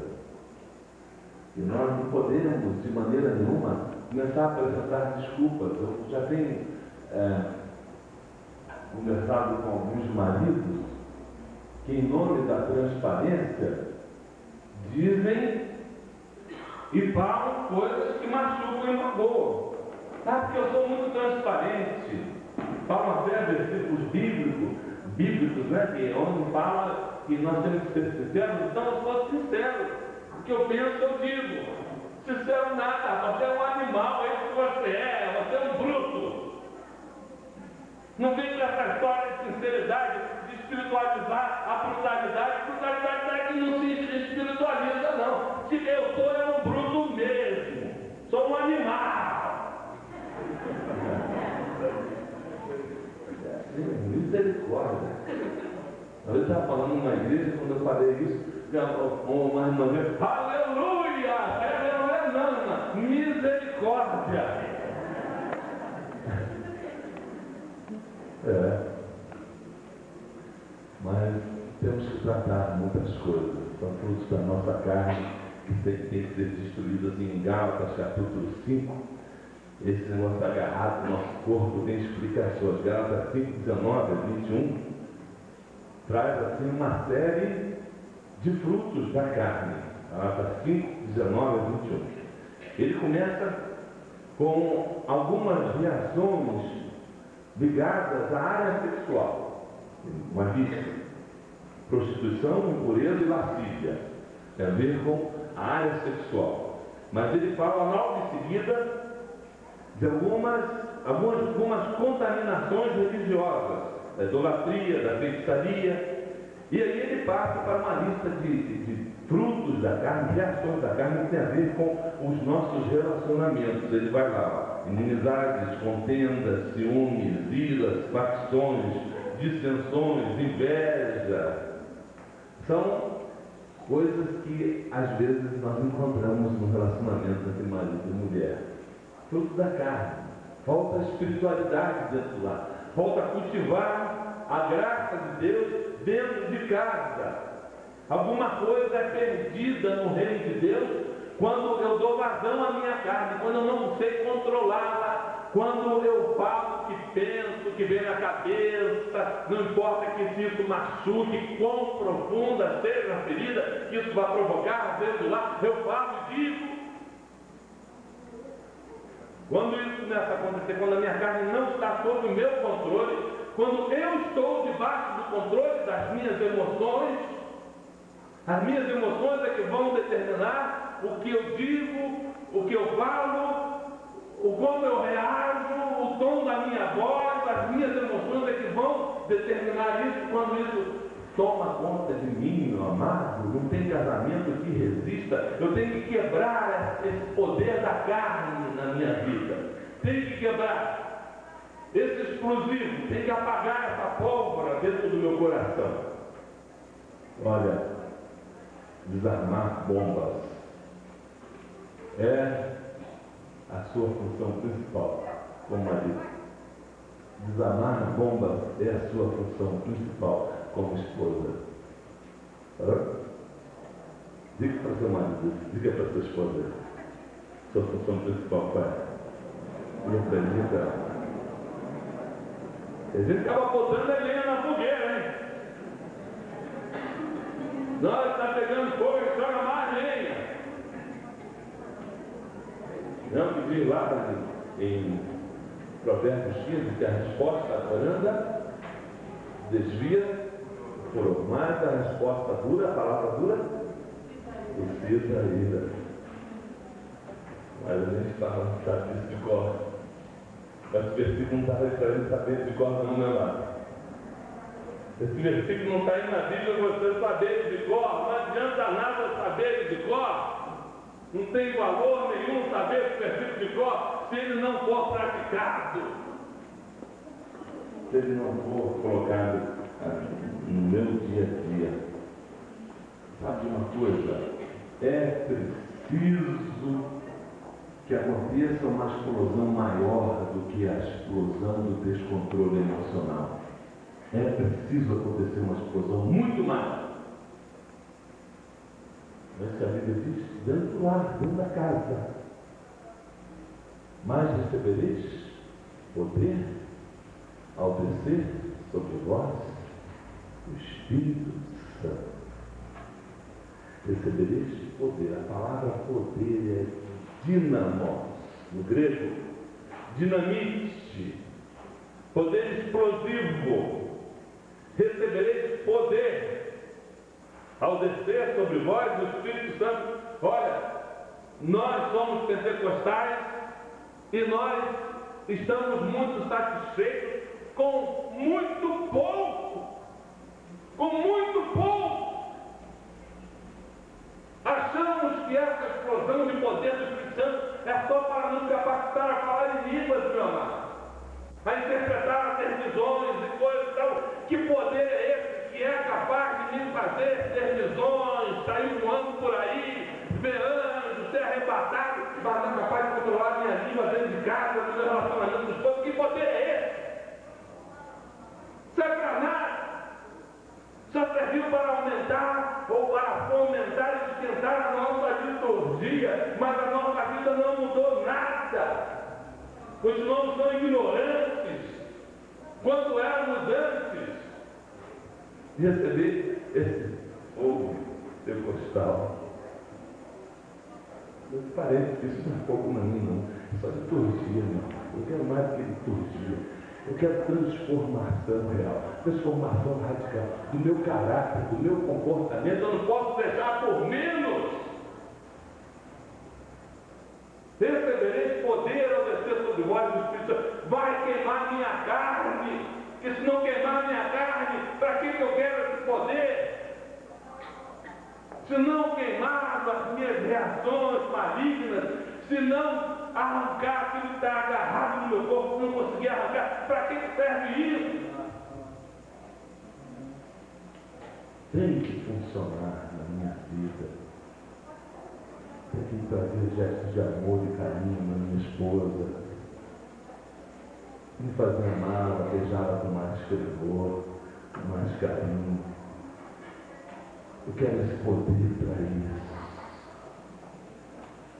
E nós não podemos, de maneira nenhuma, começar a apresentar desculpas. Eu já tenho conversado com alguns maridos que, em nome da transparência, dizem e falam coisas que machucam e magoam. Porque eu sou muito transparente. Falo até versículos bíblicos, né? Que onde fala que nós temos que ser sinceros. Então eu sou sincero. O que eu penso, eu digo. Sincero nada, você é um animal, é isso que você é um bruto. Não vem com essa história de sinceridade, de espiritualizar a brutalidade. A brutalidade é que não se espiritualiza, não. Se eu sou, é um bruto mesmo. Sou um animal. Misericórdia. Eu estava falando numa igreja, quando eu falei isso, uma irmã disse, aleluia! Não, misericórdia! Mas temos que tratar muitas coisas, são frutos da nossa carne, que tem que ser destruídas em Gálatas capítulo 5. Esse negócio agarrado no nosso corpo tem explicações. Gálatas 5, 19 a 21 traz assim uma série de frutos da carne. Gálatas 5, 19 a 21. Ele começa com algumas reações ligadas à área sexual. Uma vista, prostituição, impureza e lascívia. Tem a ver com a área sexual. Mas ele fala logo em seguida de algumas contaminações religiosas, da idolatria, da feitiçaria, e aí ele passa para uma lista de frutos da carne, reações da carne que tem a ver com os nossos relacionamentos. Ele vai lá, inimizades, contendas, ciúmes, iras, facções, dissensões, inveja. São coisas que às vezes nós encontramos no relacionamento entre marido e mulher. Fruto da carne. Falta espiritualidade dentro lá. Falta cultivar a graça de Deus dentro de casa. Alguma coisa é perdida no reino de Deus quando eu dou vazão à minha carne, quando eu não sei controlá-la, quando eu falo o que penso, o que vem na cabeça, não importa que se isso machuque, quão profunda seja a ferida que isso vai provocar, dentro lá, eu falo e digo. Quando isso começa a acontecer, quando a minha carne não está sob o meu controle, quando eu estou debaixo do controle das minhas emoções, as minhas emoções é que vão determinar o que eu digo, o que eu falo, o como eu reajo, o tom da minha voz, as minhas emoções é que vão determinar isso. Quando isso toma conta de mim, meu amado, não tem casamento que resista. Eu tenho que quebrar esse poder da carne na minha vida. Tenho que quebrar esse explosivo, tenho que apagar essa pólvora dentro do meu coração. Olha, desarmar bombas é a sua função principal como marido. Desarmar bombas é a sua função principal como esposa. Diga para seu marido, diga para sua esposa, sua função principal qual é? E acredita. A gente acaba botando a lenha na fogueira, hein? Nós está pegando fogo e joga mais lenha. Não que diz lá em Provérbios 15 que a resposta branda desvia por mais a resposta dura, a palavra dura, excita a ira. Mas a gente sabe disso de cor. Mas esse versículo não está aí para ele saber de cor, não, meu amado. Esse versículo não está aí na Bíblia você saber de cor. Não adianta nada saber de cor. Não tem valor nenhum saber esse versículo de cor se ele não for praticado. Se ele não for colocado no meu dia a dia. Sabe uma coisa? É preciso que aconteça uma explosão maior do que a explosão do descontrole emocional. É preciso acontecer uma explosão muito maior. Mas que a Bíblia diz, dentro do lar, dentro da casa. Mas recebereis poder ao descer sobre vós o Espírito Santo. Recebereis poder. A palavra poder é dinamos, no grego, dinamite, poder explosivo. Recebereis poder ao descer sobre vós o Espírito Santo. Olha, nós somos pentecostais e nós estamos muito satisfeitos com muito pouco. Com muito pouco. Achamos que essa explosão de poder do Espírito Santo é só para nos capacitar a falar em línguas, meu amado, a interpretar ter visões e coisas e tal. Que poder é esse que é capaz de me fazer ter visões, sair voando por aí, ver anjos, ser arrebatado, mas não é capaz de controlar minha língua dentro de casa, no meu relacionamento com os povos? Que poder é esse? Isso é para nada. Só serviu para aumentar ou para fomentar e esquentar a nossa liturgia, mas a nossa vida não mudou nada. Continuamos tão ignorantes quanto éramos antes de receber esse fogo pentecostal. Meus parentes, isso não é fogo na mim, não. Só liturgia, não. Eu quero mais que liturgia. Eu quero transformação real, transformação radical do meu caráter, do meu comportamento. Eu não posso deixar por menos. Recebereis poder ao descer sobre vós o Espírito Santo. Vai queimar minha carne. Porque se não queimar minha carne, para que eu quero esse poder? Se não queimar as minhas reações malignas, se não arrancar aquilo que está agarrado no meu corpo, se não conseguir arrancar, para que serve isso? Tem que funcionar na minha vida. Tem que trazer gestos de amor e carinho na minha esposa. Me fazer amá-la, beijá-la com mais fervor, com mais carinho. Eu quero esse poder para isso.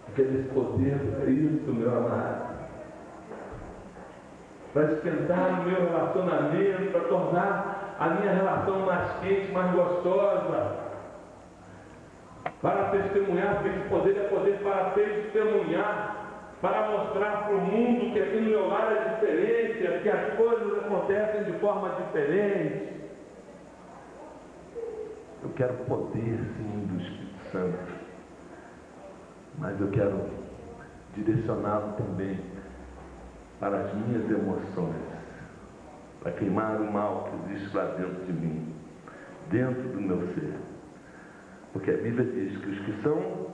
Eu quero esse poder para isso, meu amado. para esquentar o meu relacionamento, para tornar a minha relação mais quente, mais gostosa, para testemunhar, porque esse poder é poder para testemunhar, para mostrar para o mundo que aqui no meu lar é diferente, que as coisas acontecem de forma diferente. Eu quero poder, sim, do Espírito Santo, mas eu quero direcioná-lo também para as minhas emoções, para queimar o mal que existe lá dentro de mim, dentro do meu ser. Porque a Bíblia diz que os que são,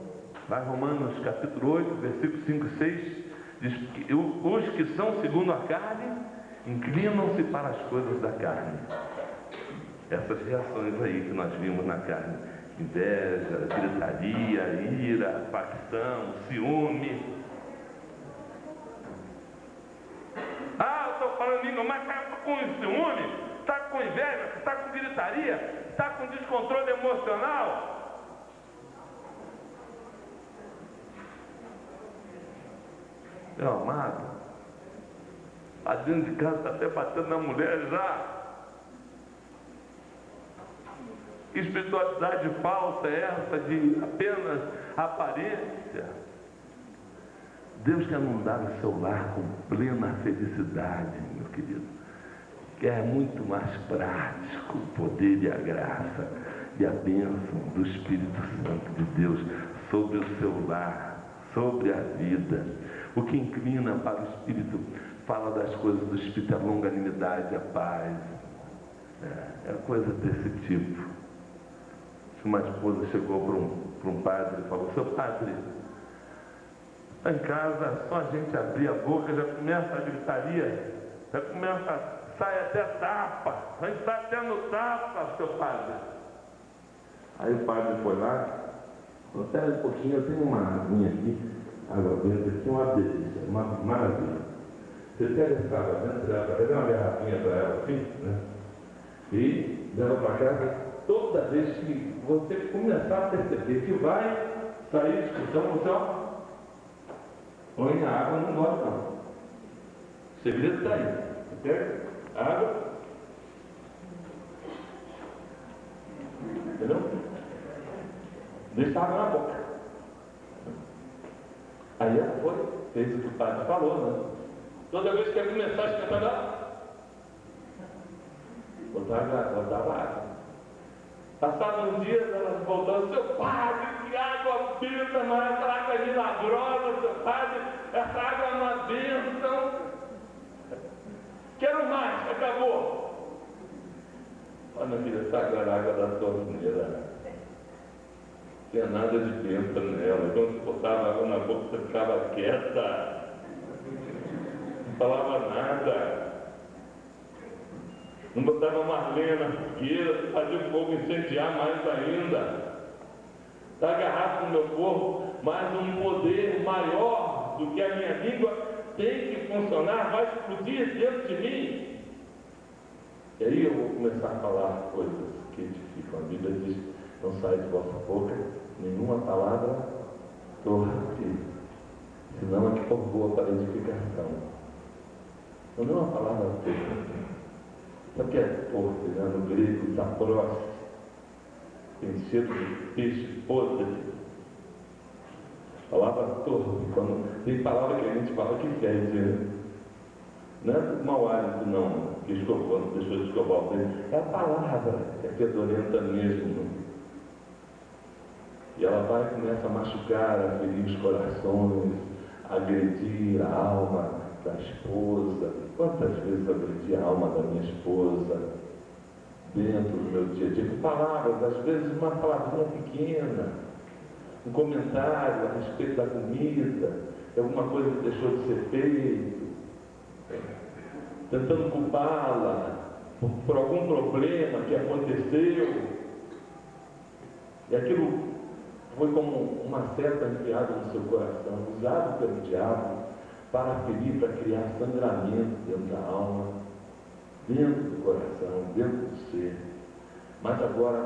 lá em Romanos capítulo 8, versículo 5 e 6, diz que os que são segundo a carne, inclinam-se para as coisas da carne. Essas reações aí que nós vimos na carne: inveja, gritaria, ira, facção, ciúme. Ah, eu estou falando língua, mas está com ciúme, está com inveja, está com gritaria, está com descontrole emocional. Meu amado, lá dentro de casa está até batendo na mulher já. Que espiritualidade falsa é essa de apenas aparência? Deus quer inundar o seu lar com plena felicidade, meu querido. Quer muito mais prático o poder e a graça e a bênção do Espírito Santo de Deus sobre o seu lar, sobre a vida. O que inclina para o Espírito fala das coisas do Espírito, a longanimidade, a paz. É coisa desse tipo. Uma esposa chegou para um padre e falou: seu padre, em casa, só a gente abrir a boca, já começa a gritaria, já começa, sai até tapa, a gente está até no tapa, seu padre. Aí o padre foi lá, falou: espera um pouquinho, eu tenho uma aguinha aqui, água benta aqui, uma delícia, uma maravilha. Você pega essa água dentro, pega uma garrafinha para ela assim, né? E leva para casa. Toda vez que você começar a perceber que vai sair discussão, você põe a água no norte, não. O segredo está aí. Você pega a água, entendeu? Deixa a água na boca. Aí ela foi, fez o que o padre falou, né? Toda vez que ela começar a esquentar, botava água. Passaram uns dias, elas voltando: seu padre, que água benta, mas essa água é milagrosa, seu padre, essa água é uma bênção. Quero mais, acabou. Olha, minha filha, essa água era a água da torneira. Não tinha nada de bênção nela. Quando você botava água na boca, você ficava quieta, não falava nada. Não botava mais lenha na fogueira, fazia o fogo incendiar mais ainda. Está agarrado no meu corpo, mas um poder maior do que a minha língua tem que funcionar, vai explodir dentro de mim. E aí eu vou começar a falar coisas que edificam. A Bíblia diz: não sai de vossa boca nenhuma palavra torpe, senão a que for boa para edificação. Não é uma palavra torpe. Sabe o que é torpe, né? No grego, sapros, tem cheiro de peixe podre. Palavra torpe, quando tem palavra que a gente fala que fede, né? Não é mau hálito, não, que escovou, não deixou de escovar o dente. É a palavra que é fedorenta mesmo. E ela vai e começa a machucar, a ferir os corações, a agredir a alma da esposa. Quantas vezes eu agredi a alma da minha esposa dentro do meu dia a dia? Com palavras, às vezes uma palavrinha pequena, um comentário a respeito da comida, alguma coisa que deixou de ser feito, tentando culpá-la por algum problema que aconteceu. E aquilo foi como uma seta enfiada no seu coração, usado pelo diabo para ferir, para criar sangramento dentro da alma, dentro do coração, dentro do ser. Mas agora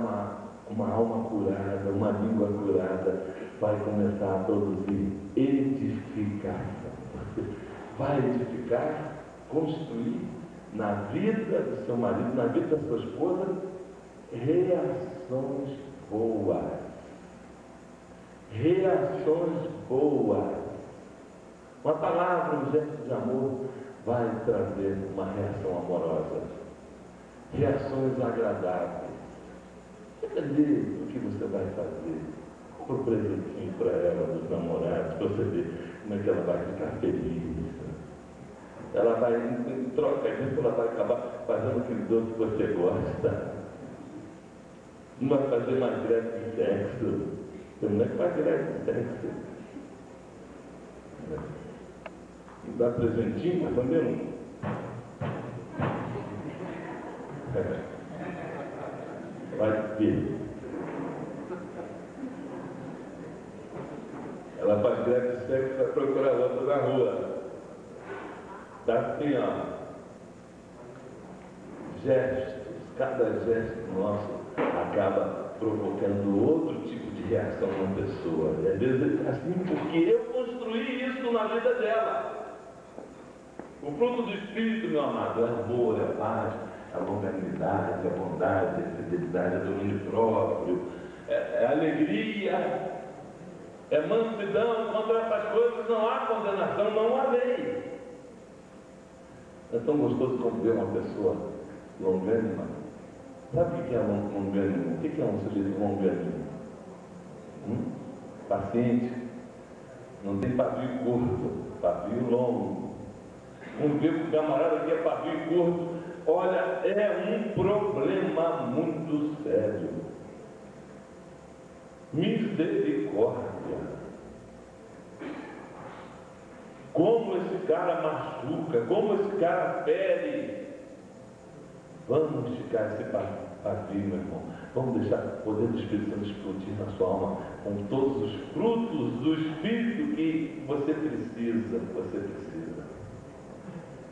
uma alma curada, uma língua curada, vai começar a produzir edificação. Vai edificar construir na vida do seu marido, na vida da sua esposa, reações boas. Reações boas. Uma palavra, um gesto de amor vai trazer uma reação amorosa. Reações agradáveis. Depender do que você vai fazer. Compre um presentinho para ela, dos namorados, para você ver como é que ela vai ficar feliz. Ela vai, em troca disso, ela vai acabar fazendo aquele doce que você gosta. Não vai fazer mais direto de sexo. Você não é que faz direto de sexo. E dá presentinho, mas também não. Vai ver. Ela faz direto de sexo e vai procurar outra na rua. Tá assim, ó. Gestos, cada gesto nosso acaba provocando outro tipo de reação na pessoa. E às vezes é assim, porque eu construí isso na vida dela. O fruto do Espírito, meu amado, é amor, é paz, a longanimidade, a bondade, a fidelidade, a domínio próprio, é alegria, é mansidão. Contra essas coisas não há condenação, não há lei. É tão gostoso como ver uma pessoa longânima. Sabe o que é longânimo? O que é um sujeito longânimo? Paciente. Não tem pavio curto, pavio longo. Um ver que o camarada que é pavio curto, olha, é um problema muito sério. Misericórdia. Como esse cara machuca, como esse cara fere. Vamos esticar esse pavio, meu irmão. Vamos deixar o poder do Espírito Santo explodir na sua alma com todos os frutos do Espírito que você precisa.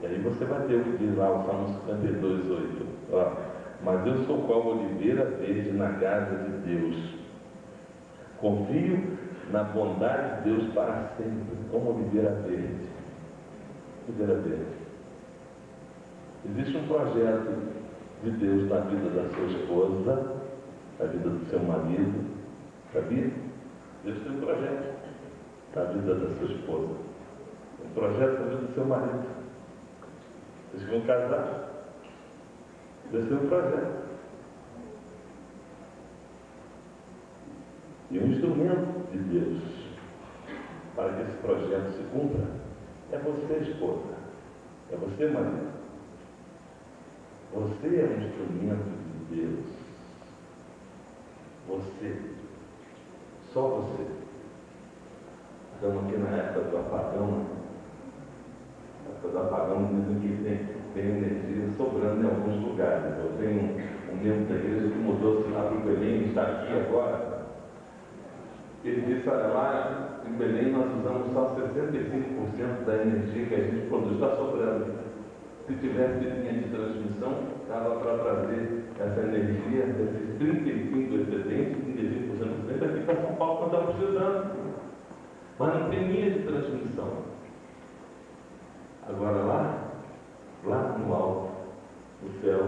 E aí você vai ter o que diz lá o Salmo 52:8. Ó, mas eu sou qual oliveira verde na casa de Deus. Confio na bondade de Deus para sempre, como oliveira verde. Oliveira verde. Existe um projeto de Deus na vida da sua esposa, na vida do seu marido, sabia? Deus tem um projeto na vida da sua esposa, um projeto na vida do seu marido. Vocês vão casar, Deus tem um projeto. E um instrumento de Deus para que esse projeto se cumpra é você, esposa, é você, marido. Você é um instrumento de Deus. Você. Só você. Estamos aqui na época do apagão. Na época do apagão dizem que tem energia sobrando em alguns lugares. Eu tenho um membro da igreja que mudou-se lá para o Belém, está aqui agora. Ele disse, olha, lá em Belém nós usamos só 65% da energia que a gente produz, está sobrando. Se tivesse linha de transmissão, dava para trazer essa energia, esses 35 excedentes, 35% aqui para São Paulo, nós estamos precisando. Mas não tem linha de transmissão. Agora lá no alto, no céu,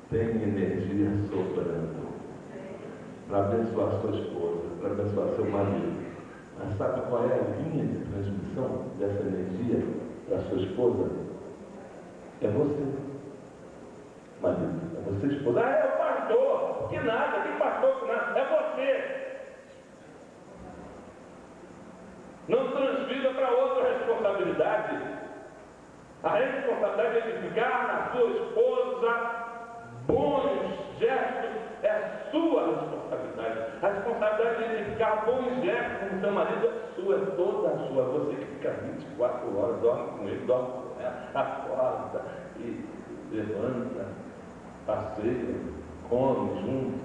tem energia sobrando. Para abençoar sua esposa, para abençoar seu marido. Mas sabe qual é a linha de transmissão dessa energia para sua esposa? É você, marido. É você, esposa. Ah, é o pastor. Que nada, que pastor, que nada. É você. Não transfira para outra responsabilidade. A responsabilidade é de ficar na sua esposa bons gestos. É sua responsabilidade. A responsabilidade de ficar bons gestos com o seu marido é sua, é toda sua. Você que fica 24 horas, dorme com ele, dorme com ela, acorda e levanta, passeia, come junto.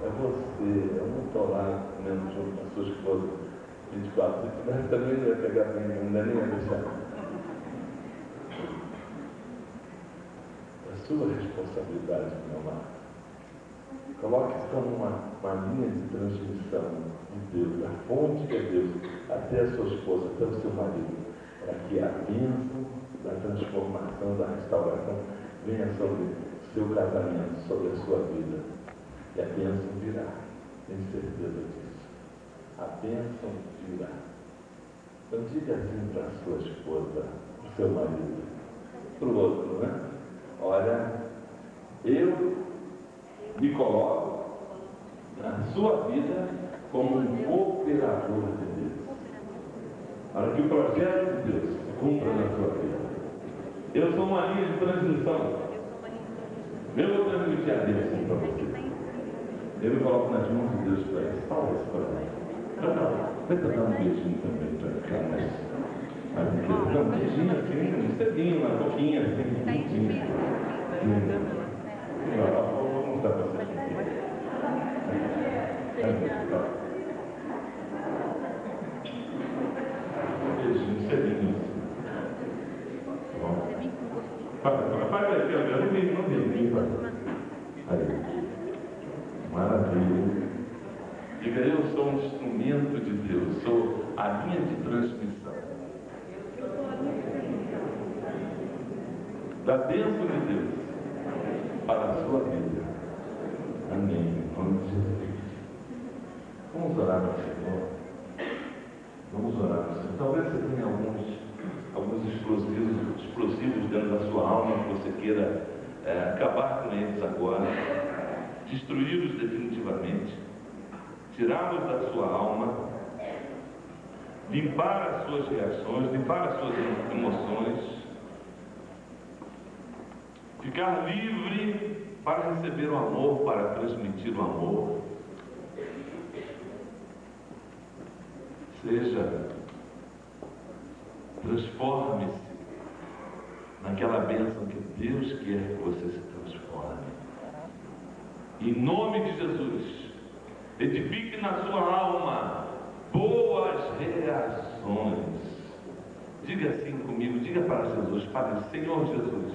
É você. Eu não estou lá comendo junto com a sua esposa 24. Se tivesse também não ia pegar bem, não nem ia deixar. É sua responsabilidade, meu amado. Coloque-se como uma linha de transmissão de Deus, da fonte que é Deus, até a sua esposa, até o seu marido, para que a bênção da transformação, da restauração venha sobre seu casamento, sobre a sua vida. E a bênção virá, tenho certeza disso. A bênção virá. Então diga assim para a sua esposa, para o seu marido, para o outro, né? Olha, eu me coloco na sua vida como um cooperador de Deus, para que o projeto de Deus se cumpra na sua vida. Eu sou uma linha de transmissão. Eu vou transmitir a bênção para você. Eu me coloco nas mãos de Deus para isso. Fala isso para mim. Tenta dar um beijinho também para cá, mas não, um beijinho assim, cedinho, na boquinha, assim, bonitinho. Vou mostrar para vocês. Um beijinho, cedinho. Faz aqui, não vi. Aí. Maravilha. Diga, eu sou um instrumento de Deus, sou a linha de transmissão da bênção de Deus para a sua vida. Amém. Em nome de Jesus. Vamos orar ao Senhor. Vamos orar ao Senhor. Talvez você tenha alguns explosivos dentro da sua alma que você queira acabar com eles agora, destruí-los definitivamente, tirá-los da sua alma, limpar as suas reações, limpar as suas emoções, ficar livre para receber o amor, para transmitir o amor. Transforme-se naquela bênção que Deus quer que você se transforme. Em nome de Jesus, edifique na sua alma boas reações. Diga assim comigo, diga para Jesus, Pai, Senhor Jesus,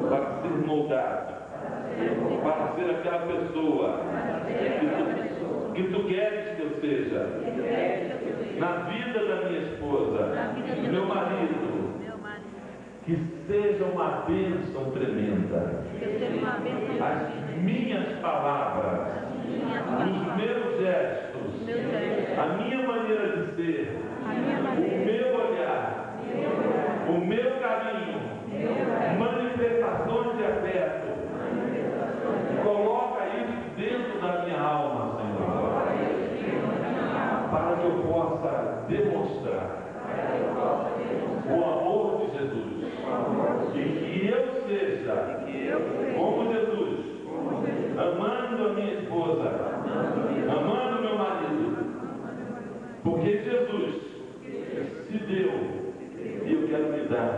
para ser moldado, para ser aquela pessoa que tu queres que eu seja, na vida da minha esposa, do meu marido, que seja uma bênção tremenda. As minhas palavras, os meus gestos, a minha maneira de ser, o meu olhar, o meu carinho, manifestações de afeto. Coloca isso dentro da minha alma, Senhor, para que eu possa demonstrar o amor de Jesus. E que eu seja como Jesus, amando a minha esposa, amando meu marido, porque Jesus se deu e eu quero me dar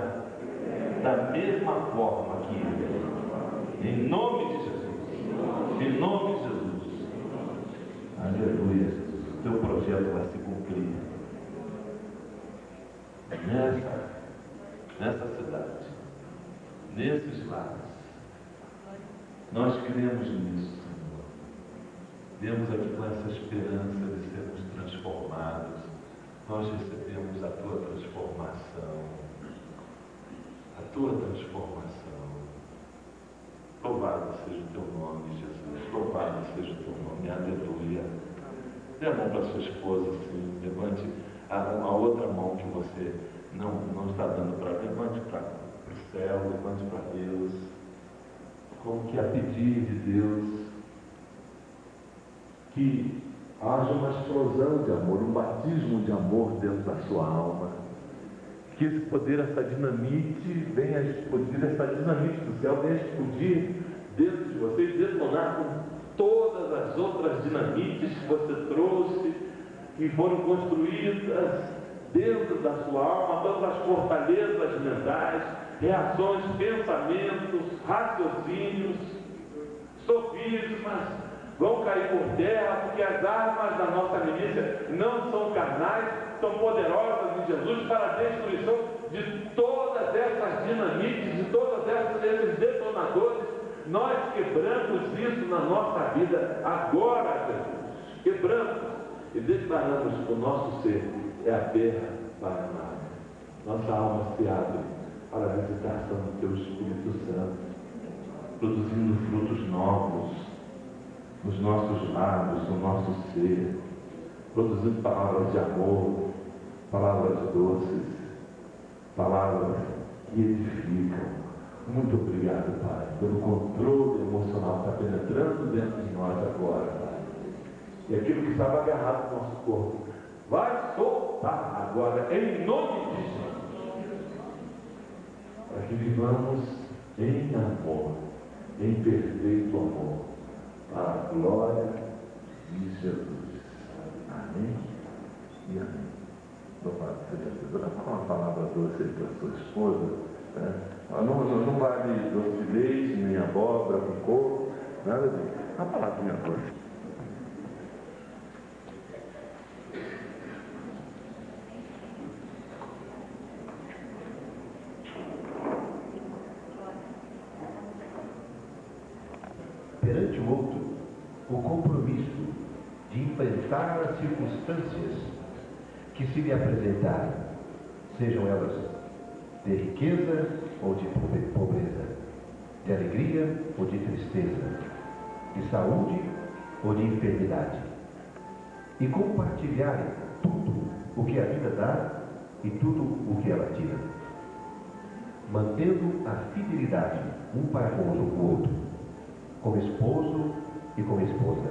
da mesma forma que ele. Em nome de Jesus. Em nome de Jesus. Aleluia, Jesus. O teu projeto vai se cumprir nessa cidade, nesses lares. Nós cremos nisso, Senhor. Viemos aqui com essa esperança de sermos transformados. Nós recebemos a tua transformação. A tua transformação. Louvado seja o teu nome, Jesus. Louvado seja o teu nome. Aleluia. Dê a mão para a sua esposa, assim. Levante a outra mão que você não está dando para ela. Levante para o céu, levante para Deus. Como que a pedir de Deus que haja uma explosão de amor, um batismo de amor dentro da sua alma. Que esse poder, essa dinamite venha a explodir, essa dinamite do céu venha a explodir dentro de você e detonar com todas as outras dinamites que você trouxe, que foram construídas dentro da sua alma, todas as fortalezas mentais, reações, pensamentos, raciocínios, sofismas, vão cair por terra, porque as armas da nossa milícia não são carnais, são poderosas em Jesus para a destruição de todas essas dinamites, de todos esses detonadores. Nós quebramos isso na nossa vida agora, Jesus. Quebramos e declaramos que o nosso ser é aberto para amar. nossa alma se abre para a visitação do Teu Espírito Santo, produzindo frutos novos nos nossos lábios, no nosso ser, produzindo palavras de amor, palavras doces, palavras que edificam. Muito obrigado, Pai, pelo controle emocional que está penetrando dentro de nós agora, Pai. E aquilo que estava agarrado no nosso corpo vai soltar agora, em nome de Jesus. Para que vivamos em amor, em perfeito amor, para a glória de Jesus. Amém e amém. Louvado seja Deus. Fala uma palavra doce aí para a sua esposa. Né? Não vale doce de leite, nem abóbora com coco, nada disso. Uma palavrinha doce. Perante o outro, o compromisso de enfrentar as circunstâncias que se lhe apresentarem, sejam elas de riqueza ou de pobreza, de alegria ou de tristeza, de saúde ou de enfermidade, e compartilharem tudo o que a vida dá e tudo o que ela tira, mantendo a fidelidade um para com o outro, como esposo e como esposa,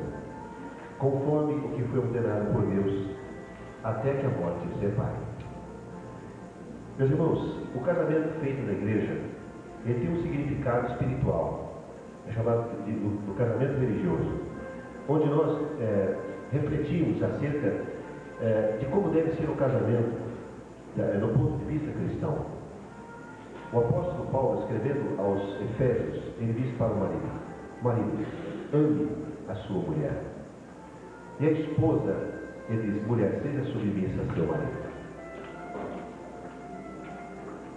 conforme o que foi ordenado por Deus, até que a morte os separe. Meus irmãos, o casamento feito na igreja, ele tem um significado espiritual, é chamado do casamento religioso, onde nós refletimos acerca de como deve ser o casamento do ponto de vista cristão. O apóstolo Paulo, escrevendo aos Efésios, ele diz para o marido: marido, ame a sua mulher. E a esposa, ele diz: mulher, seja submissa a seu marido.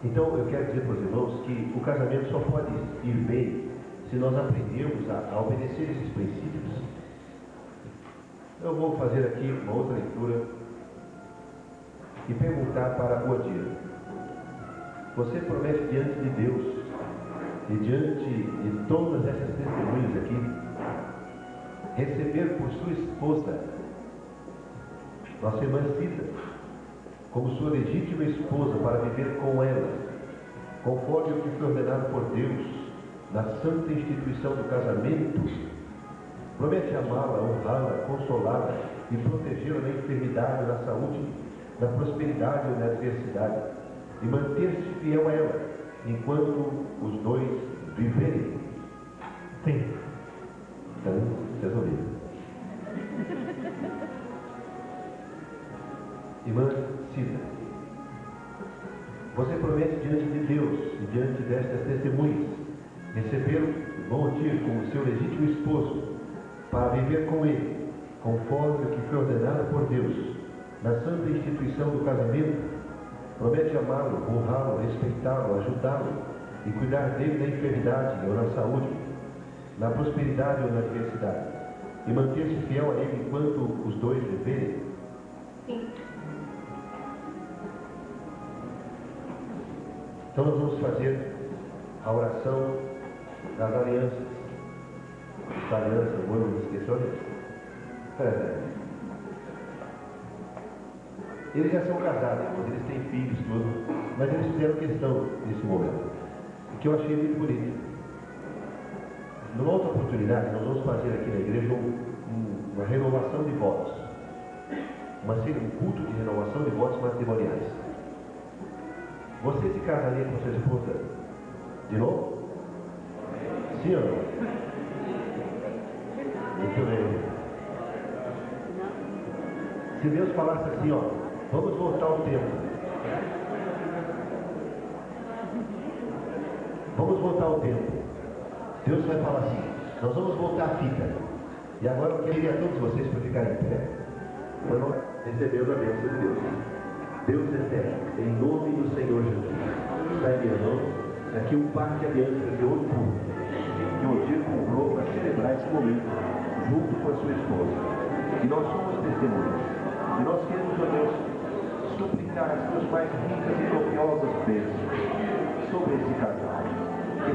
Então, eu quero dizer para os irmãos que o casamento só pode ir bem se nós aprendermos a obedecer esses princípios. Eu vou fazer aqui uma outra leitura e perguntar para o Odir: você promete diante de Deus e diante de todas essas testemunhas aqui, receber por sua esposa, nossa irmã Cida, como sua legítima esposa, para viver com ela, conforme o que foi ordenado por Deus, na santa instituição do casamento? Promete amá-la, honrá-la, consolá-la e protegê-la na enfermidade, na saúde, na prosperidade ou na adversidade, e manter-se fiel a ela, enquanto os dois viverem? Sim. Então, resolvido. Irmã Cida, você promete diante de Deus e diante destas testemunhas receber o irmão Odir como seu legítimo esposo, para viver com ele, conforme o que foi ordenado por Deus, na santa instituição do casamento? Promete amá-lo, honrá-lo, respeitá-lo, ajudá-lo e cuidar dele na enfermidade ou na saúde, na prosperidade ou na adversidade, e manter-se fiel a ele enquanto os dois viverem? Sim. Então nós vamos fazer a oração das alianças. Da aliança, o noivo esqueceu disso? Eles já são casados, eles têm filhos, tudo, mas eles fizeram questão nesse momento, o que eu achei muito bonito. Numa outra oportunidade, nós vamos fazer aqui na igreja uma renovação de votos, um culto de renovação de votos matrimoniais. Você se casaria com sua esposa de novo? Sim ou não? Muito bem. Se Deus falasse assim, ó, vamos voltar ao tempo. Vamos voltar ao tempo. Deus vai falar assim, nós vamos voltar à fita. E agora eu queria a todos vocês para ficarem em pé, para nós recebermos a bênção de Deus. Deus eterno, em nome do Senhor Jesus, está em minha mão aqui um par de alianças de ouro puro, que o Odir comprou para celebrar esse momento, junto com a sua esposa. E nós somos testemunhas. E nós queremos, ó Deus, suplicar as suas mais ricas e gloriosas bênçãos sobre esse casal, que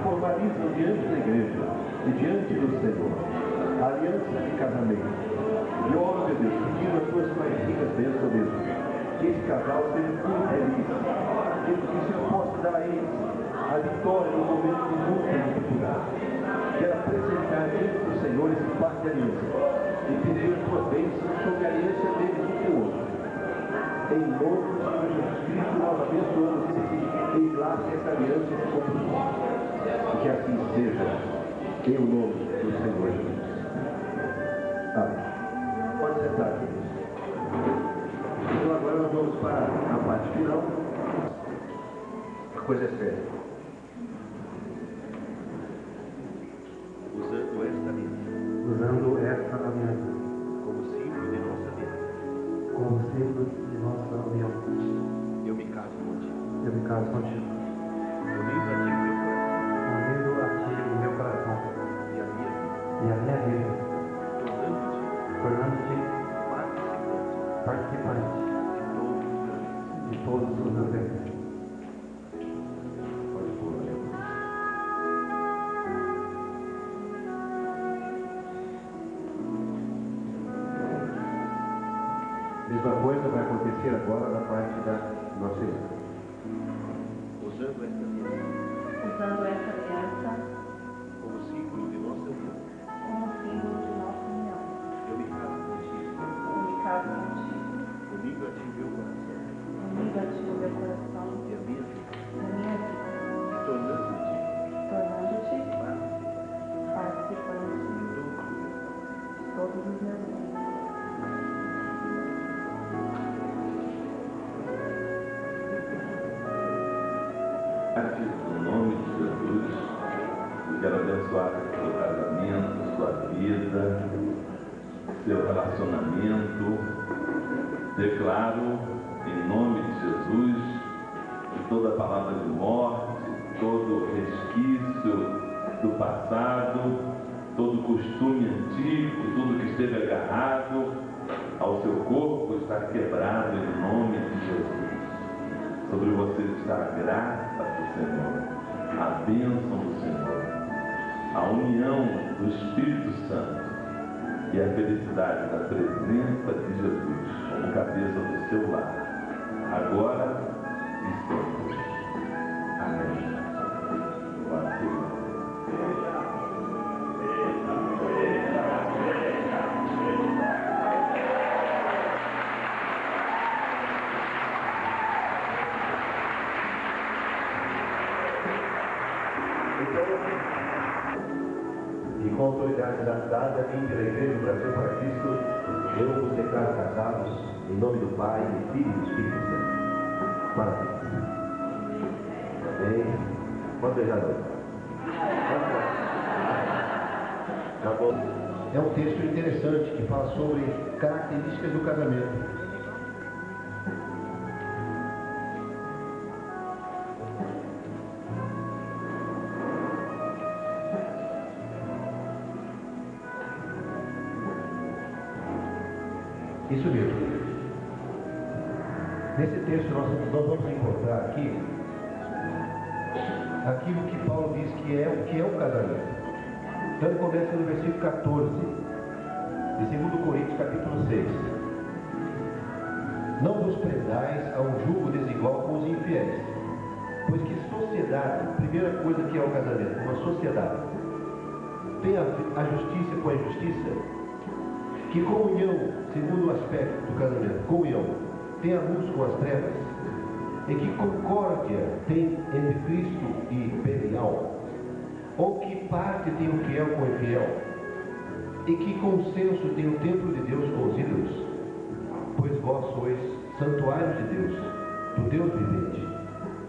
formalizam diante da igreja e diante do Senhor a aliança de casamento. E oro, meu Deus, pedindo as suas mais ricas bênçãos mesmo, que esse casal seja muito feliz, que o Senhor possa dar a eles a vitória no momento de luta e dificuldade. Quero apresentar diante do Senhor esse pacto de aliança e pedir a tua bênção sobre a aliança deles um com o outro. Em nome do Senhor Jesus Cristo, nós abençoamos esse enlace, essa aliança, esse compromisso. E que assim seja, em o nome do Senhor Jesus. Amém. Pode sentar, queridos. Então agora nós vamos para a parte final. A coisa é séria. Usando esta aliança Usando esta aliança como símbolo de nossa vida, como símbolo de nossa união, eu me caso contigo. eu me caso contigo. Unindo a ti o meu coração Unindo a ti o meu coração e a minha vida, e a minha vida, tornando-te tornando-te participante participante de todos os de todos os eventos. Pode pôr, né? Mesma coisa vai acontecer agora da parte da nossa irmã. Usando esta aliança Usando essa aliança como símbolo de nossa união, como símbolo de nossa união. eu me caso contigo. Eu me caso contigo, Unindo a ti o meu coração unindo a ti o meu coração e a minha vida, e a minha vida, tornando-te tornando-te participante participante de todos os meus de todos os meus bens. No nome de Jesus, eu quero abençoar seu casamento, sua vida, seu relacionamento. Declaro, em nome de Jesus, que toda palavra de morte, todo resquício do passado, todo costume antigo, tudo que esteve agarrado ao seu corpo está quebrado em nome de Jesus. Sobre você está a graça do Senhor, a bênção do Senhor, a união do Espírito Santo e a felicidade da presença de Jesus como cabeça do seu lar, agora e sempre. Amém. Glória a Deus. E com a autoridade dada a mim pela Igreja do Brasil para Cristo, eu vos declaro casados em nome do Pai, do Filho e do Espírito Santo. Parabéns. Amém. Pode beijar a noiva. Acabou. É um texto interessante que fala sobre características do casamento. Isso mesmo. Nesse texto nós vamos encontrar aqui aquilo que Paulo diz que é o casamento. Então ele começa no versículo 14 de 2 Coríntios capítulo 6. Não vos prendais a um jugo desigual com os infiéis, pois que sociedade, primeira coisa que é o casamento, uma sociedade, tem a justiça com a injustiça. Que comunhão, segundo o aspecto do casamento, comunhão, tem a luz com as trevas? E que concórdia tem entre Cristo e Belial? Ou que parte tem o fiel com o infiel? E que consenso tem o templo de Deus com os ídolos? Pois vós sois santuários de Deus, do Deus vivente.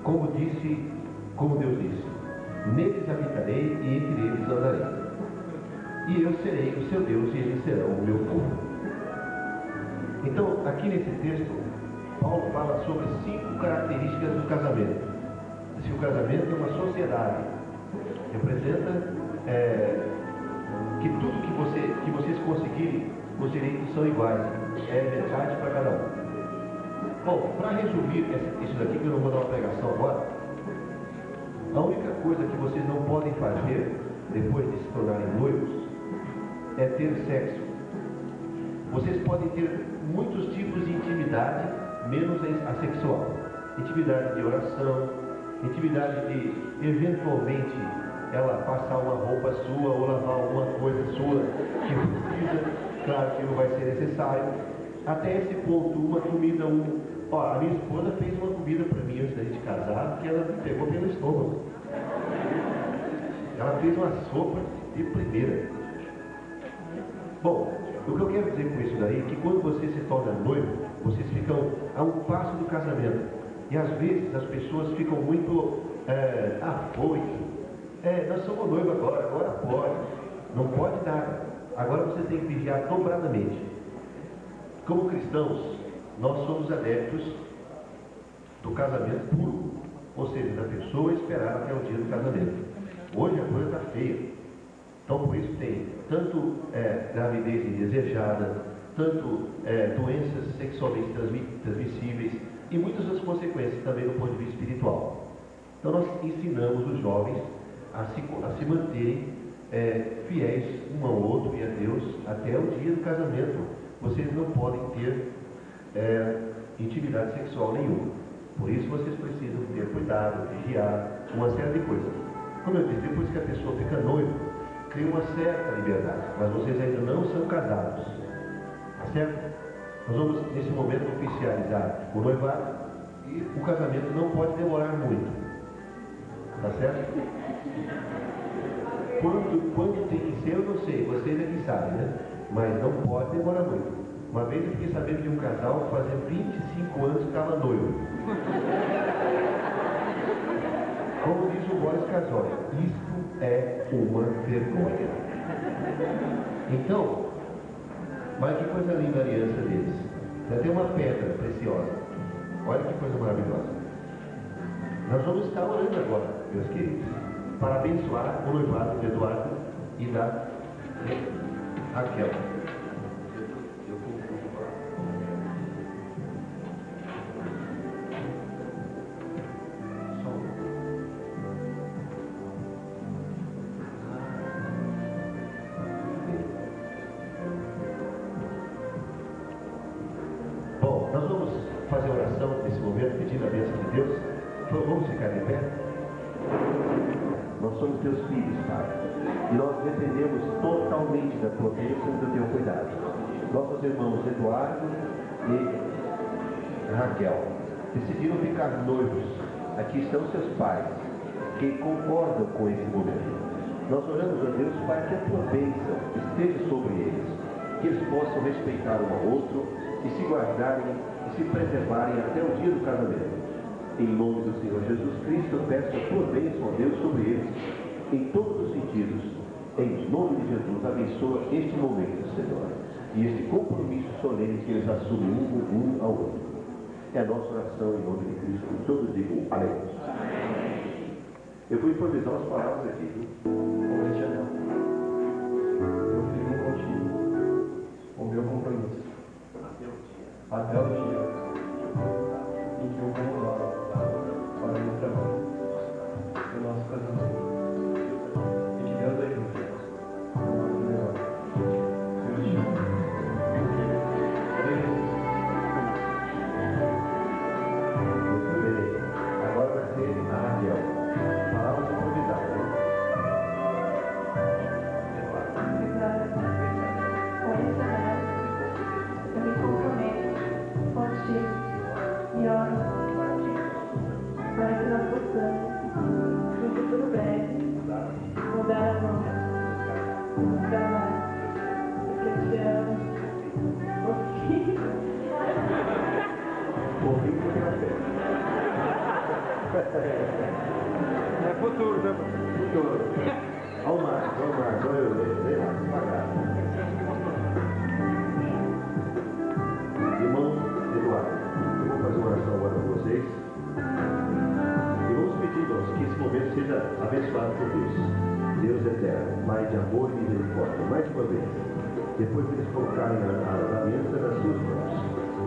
Como Deus disse, neles habitarei e entre eles andarei. E eu serei o seu Deus e eles serão o meu povo. Então, aqui nesse texto, Paulo fala sobre 5 características do casamento. Se o casamento é uma sociedade, representa que tudo que vocês conseguirem, os direitos são iguais. É metade para cada um. Bom, para resumir isso daqui, que eu não vou dar uma pregação agora, a única coisa que vocês não podem fazer depois de se tornarem noivos é ter sexo. Vocês podem ter muitos tipos de intimidade, menos a sexual. Intimidade de oração, intimidade de, eventualmente, ela passar uma roupa sua ou lavar alguma coisa sua que precisa, claro que não vai ser necessário. Até esse ponto, uma comida, a minha esposa fez uma comida para mim antes da gente casar, que ela me pegou pelo estômago. Ela fez uma sopa de primeira. Bom, o que eu quero dizer com isso daí é que quando você se torna noivo, vocês ficam a um passo do casamento. E às vezes as pessoas ficam muito afoitas. Nós somos noivos agora pode. Não pode nada. Agora você tem que vigiar dobradamente. Como cristãos, nós somos adeptos do casamento puro. Ou seja, da pessoa esperar até o dia do casamento. Hoje a coisa está feia. Então por isso tem tanto gravidez indesejada, tanto doenças sexualmente transmissíveis e muitas outras consequências também do ponto de vista espiritual. Então nós ensinamos os jovens a se manterem fiéis um ao outro e a Deus até o dia do casamento. Vocês não podem ter intimidade sexual nenhuma. Por isso vocês precisam ter cuidado, vigiar, uma série de coisas. Como eu disse, depois que a pessoa fica noiva, cria uma certa liberdade, mas vocês ainda não são casados. Tá certo? Nós vamos, nesse momento, oficializar o noivado e o casamento não pode demorar muito. Tá certo? Quando tem que ser, eu não sei, vocês é que sabem, né? Mas não pode demorar muito. Uma vez eu fiquei sabendo de um casal que fazia 25 anos que estava noivo. Como diz o Boris Casoy, isto é uma vergonha. Então, mas que coisa linda a aliança deles. Já tem uma pedra preciosa. Olha que coisa maravilhosa. Nós vamos estar orando agora, meus queridos, para abençoar o noivado de Eduardo e da Raquel. Nós vamos fazer oração nesse momento, pedindo a bênção de Deus. Então, vamos ficar de pé? Nós somos teus filhos, Pai, e nós dependemos totalmente da tua bênção e do teu cuidado. Nossos irmãos Eduardo e Raquel decidiram ficar noivos. Aqui estão seus pais, que concordam com esse momento. Nós oramos a Deus, Pai, que a tua bênção esteja sobre eles, que eles possam respeitar um ao outro e se guardarem e se preservarem até o dia do casamento. Em nome do Senhor Jesus Cristo, eu peço a tua bênção, ó Deus, sobre eles, em todos os sentidos. Em nome de Jesus, abençoa este momento, Senhor, e este compromisso solene que eles assumem um ao outro. É a nossa oração em nome de Cristo. Todos digam amém. Eu vou improvisar as palavras aqui, viu? Oi, Tiagão. Eu fico contigo. O meu compromisso. Até o dia em que eu vou embora para o meu trabalho, o nosso casamento. E que Deus ajude o nosso negócio. Eu te amo. Muito bem. Agora vai ser a Raquel. Palavras improvisadas, né? Com esse anel, eu me comprometo contigo e oro para que nós possamos, no futuro breve, mudar a mão, mudar mais, porque eu te amo, Pouquinho de café. É futuro, né? Futuro. Ao Marcos, olha eu, vem lá, devagar. Irmão Eduardo, eu vou fazer uma oração agora para vocês. E vamos pedir, irmãos, que esse momento seja abençoado por Deus. Deus eterno, Pai de amor e misericórdia. Mais uma vez, depois que eles colocarem a aliança nas suas mãos,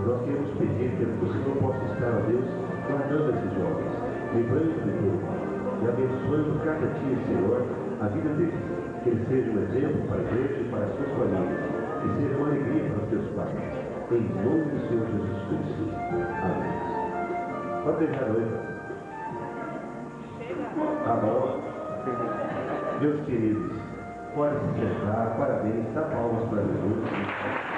Nós queremos pedir que o Senhor possa estar, ó Deus, guardando esses jovens, livrando de tudo e abençoando cada dia, Senhor, a vida deles. Que eles sejam um exemplo para a igreja e para as suas famílias. Que seja uma alegria para os teus pais. Em nome do Senhor Jesus Cristo. Amém. Pode beijar a noiva. Tá bom. Meus queridos, pode se sentar. Parabéns. Dá palmas para Jesus.